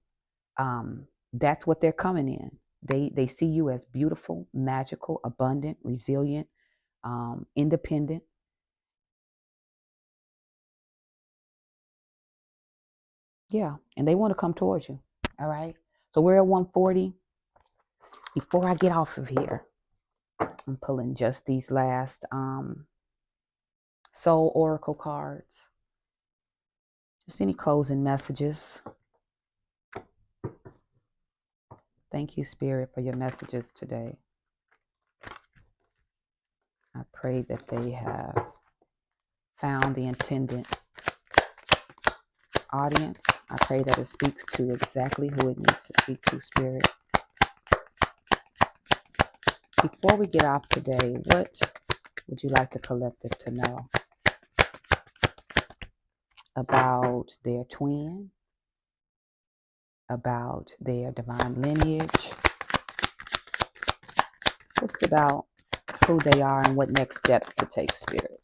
that's what they're coming in. They see you as beautiful, magical, abundant, resilient, independent. Yeah, and they want to come towards you. All right. So we're at 140. Before I get off of here, I'm pulling just these last Soul Oracle cards. Just any closing messages. Thank you, Spirit, for your messages today. I pray that they have found the intended audience. I pray that it speaks to exactly who it needs to speak to, Spirit. Before we get off today, what would you like the collective to know about their twin, about their divine lineage, just about who they are and what next steps to take, Spirit?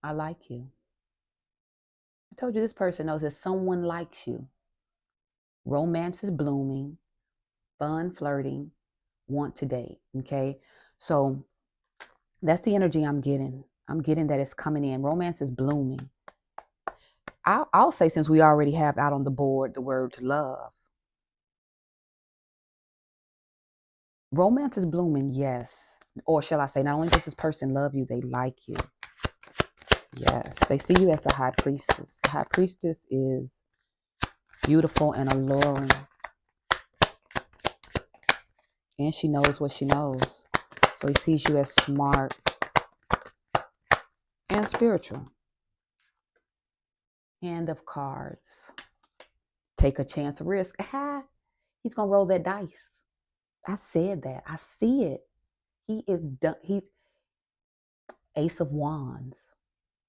I like you. I told you this person knows that someone likes you. Romance is blooming, fun, flirting, want to date. Okay. So that's the energy I'm getting. I'm getting that it's coming in. Romance is blooming. I'll say, since we already have out on the board the word love, Romance is blooming, yes. Or shall I say, not only does this person love you, they like you. Yes, they see you as the high priestess. The high priestess is beautiful and alluring, and she knows what she knows. So he sees you as smart and spiritual. Hand of cards. Take a chance, risk. He's gonna roll that dice. I said that. I see it. He is done. He's Ace of Wands.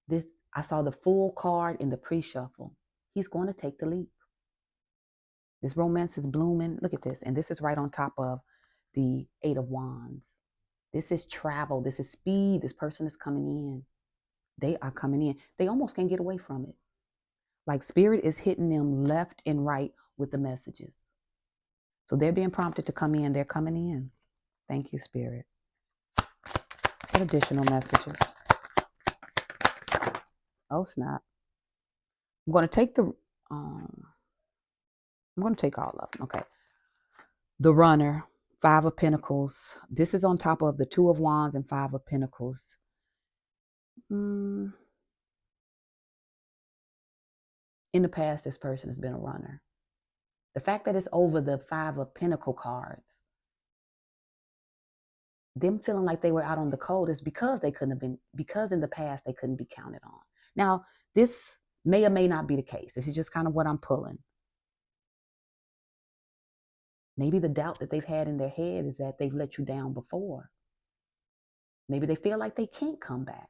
This I saw the full card in the pre-shuffle. He's going to take the leap. This romance is blooming. Look at this. And this is right on top of the Eight of Wands. This is travel. This is speed. This person is coming in. They are coming in. They almost can't get away from it. Like spirit is hitting them left and right with the messages. So they're being prompted to come in. They're coming in. Thank you, spirit. What additional messages? Oh, snap. I'm going to take I'm going to take all of them. Okay. The runner, Five of Pentacles. This is on top of the Two of Wands and Five of Pentacles. In the past, this person has been a runner. The fact that it's over the Five of Pentacle cards, them feeling like they were out on the cold is because they couldn't have been, because in the past they couldn't be counted on. Now, this may or may not be the case. This is just kind of what I'm pulling. Maybe the doubt that they've had in their head is that they've let you down before. Maybe they feel like they can't come back.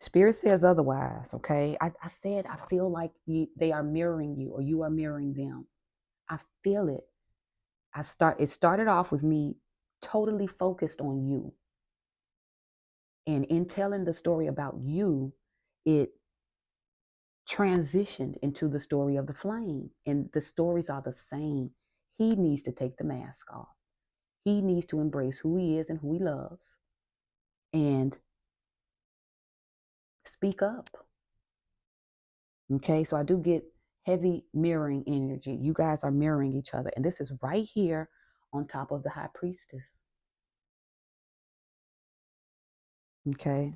Spirit says otherwise, okay? I said I feel like they are mirroring you or you are mirroring them. I feel it. It started off with me totally focused on you. And in telling the story about you, it transitioned into the story of the flame. And the stories are the same. He needs to take the mask off. He needs to embrace who he is and who he loves and speak up. Okay, so I do get heavy mirroring energy. You guys are mirroring each other. And this is right here on top of the high priestess. Okay,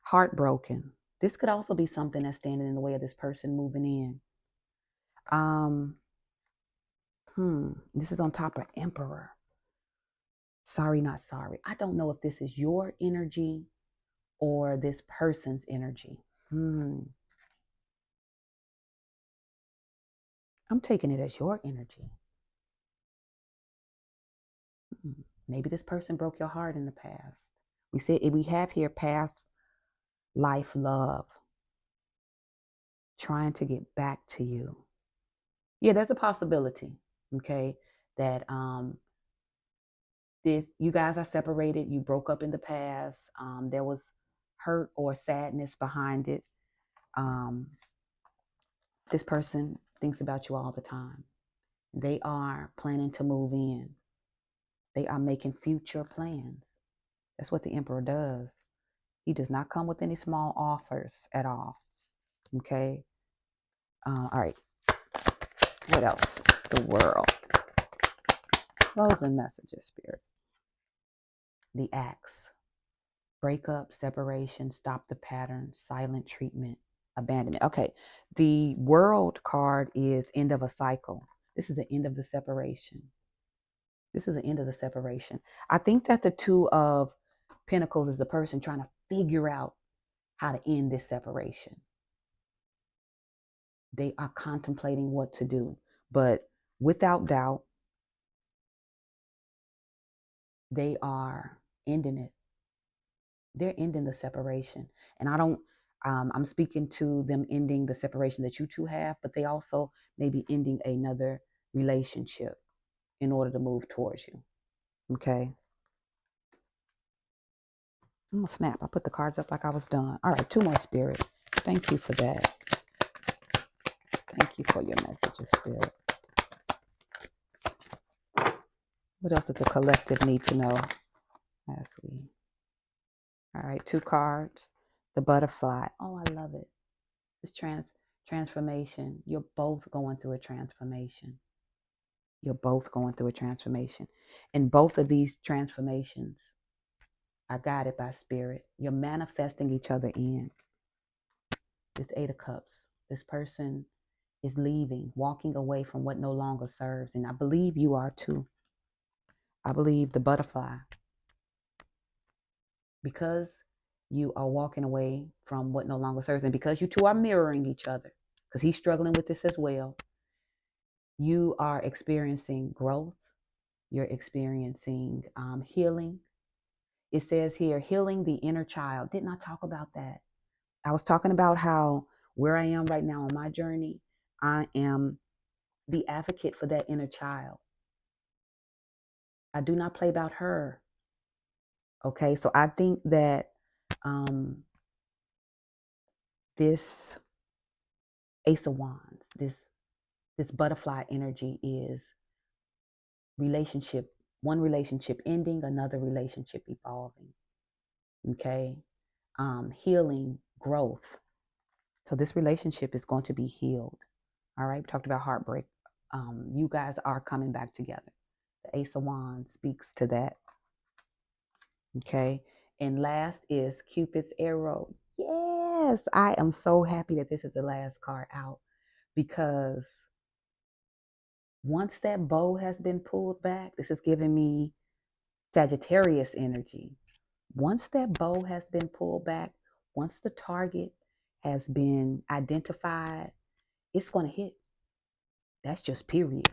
heartbroken. This could also be something that's standing in the way of this person moving in. This is on top of Emperor. Sorry, not sorry. I don't know if this is your energy or this person's energy. I'm taking it as your energy. Maybe this person broke your heart in the past. We have here past life love trying to get back to you. Yeah, there's a possibility, okay, that you guys are separated, you broke up in the past, there was hurt or sadness behind it. This person thinks about you all the time. They are planning to move in. They are making future plans. That's what the Emperor does. He does not come with any small offers at all. Okay. All right. What else? The World. Closing messages, Spirit. The Axe. Breakup, separation, stop the pattern, silent treatment, abandonment. Okay. The World card is end of a cycle. This is the end of the separation. This is the end of the separation. I think that the Two of Pentacles is the person trying to figure out how to end this separation. They are contemplating what to do, but without doubt, they are ending it. They're ending the separation. And I'm speaking to them ending the separation that you two have, but they also may be ending another relationship in order to move towards you. Okay. I'm gonna snap. I put the cards up like I was done. All right, two more, Spirit. Thank you for that. Thank you for your messages, Spirit. What else does the collective need to know as we... All right, two cards. The Butterfly. Oh, I love it. It's transformation. You're both going through a transformation. You're both going through a transformation. And both of these transformations are guided by spirit. You're manifesting each other in this Eight of Cups. This person is leaving, walking away from what no longer serves. And I believe you are too. I believe the butterfly, because you are walking away from what no longer serves, and because you two are mirroring each other, because he's struggling with this as well, you are experiencing growth. You're experiencing healing. It says here, healing the inner child. Didn't I talk about that? I was talking about how where I am right now on my journey, I am the advocate for that inner child. I do not play about her. Okay, so I think that this Ace of Wands, this butterfly energy is relationship, one relationship ending, another relationship evolving. Okay, healing, growth. So this relationship is going to be healed. All right, we talked about heartbreak. You guys are coming back together. The Ace of Wands speaks to that. Okay, and last is Cupid's arrow. Yes, I am so happy that this is the last card out, because once that bow has been pulled back, this is giving me Sagittarius energy. Once that bow has been pulled back, once the target has been identified, it's going to hit. That's just period.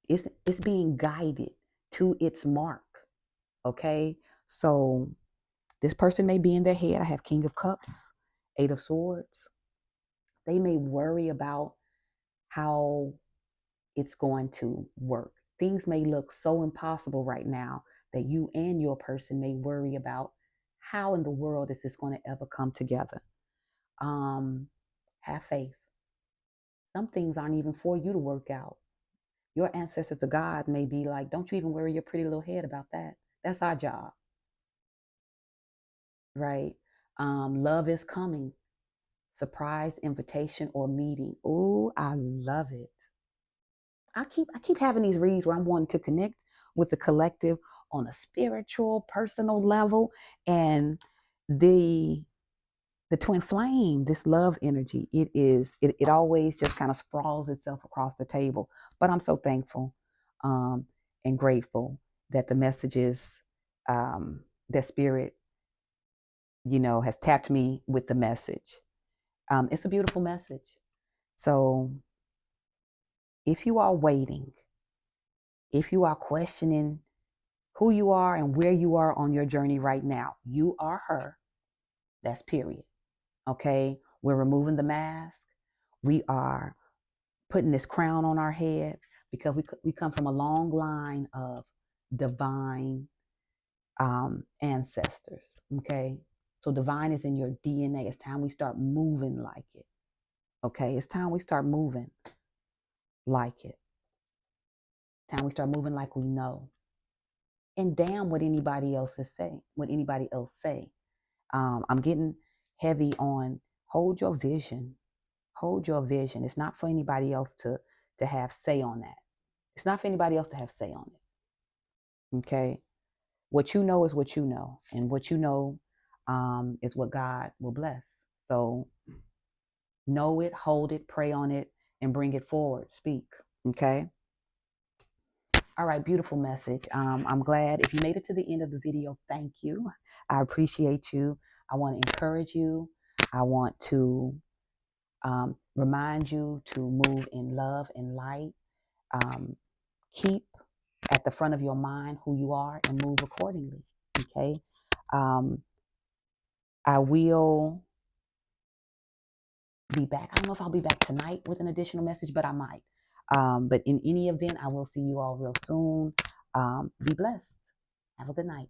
It's being guided to its mark. Okay? So this person may be in their head. I have King of Cups, Eight of Swords. They may worry about how it's going to work. Things may look so impossible right now that you and your person may worry about how in the world is this going to ever come together. Have faith. Some things aren't even for you to work out. Your ancestors of God may be like, don't you even worry your pretty little head about that. That's our job, right? Love is coming. Surprise invitation or meeting. Oh, I love it. I keep having these reads where I'm wanting to connect with the collective on a spiritual, personal level, and the twin flame, this love energy. It always just kind of sprawls itself across the table. But I'm so thankful um, and grateful that the messages that spirit, has tapped me with the message. It's a beautiful message. So if you are waiting, if you are questioning who you are and where you are on your journey right now, you are her. That's period. Okay? We're removing the mask. We are putting this crown on our head because we come from a long line of divine ancestors. Okay? So divine is in your DNA. It's time we start moving like it. Okay? It's time we start moving like it. Time we start moving like we know. And damn what anybody else is saying, what anybody else say. I'm getting heavy on hold your vision. Hold your vision. It's not for anybody else to have say on that. It's not for anybody else to have say on it. Okay. What you know is what you know. And what you know is what God will bless. So know it, hold it, pray on it, and bring it forward. Speak. Okay. All right, beautiful message. I'm glad if you made it to the end of the video. Thank you. I appreciate you. I want to encourage you. I want to remind you to move in love and light. Keep at the front of your mind who you are and move accordingly. Okay. I will be back. I don't know if I'll be back tonight with an additional message, but I might. But in any event, I will see you all real soon. Be blessed. Have a good night.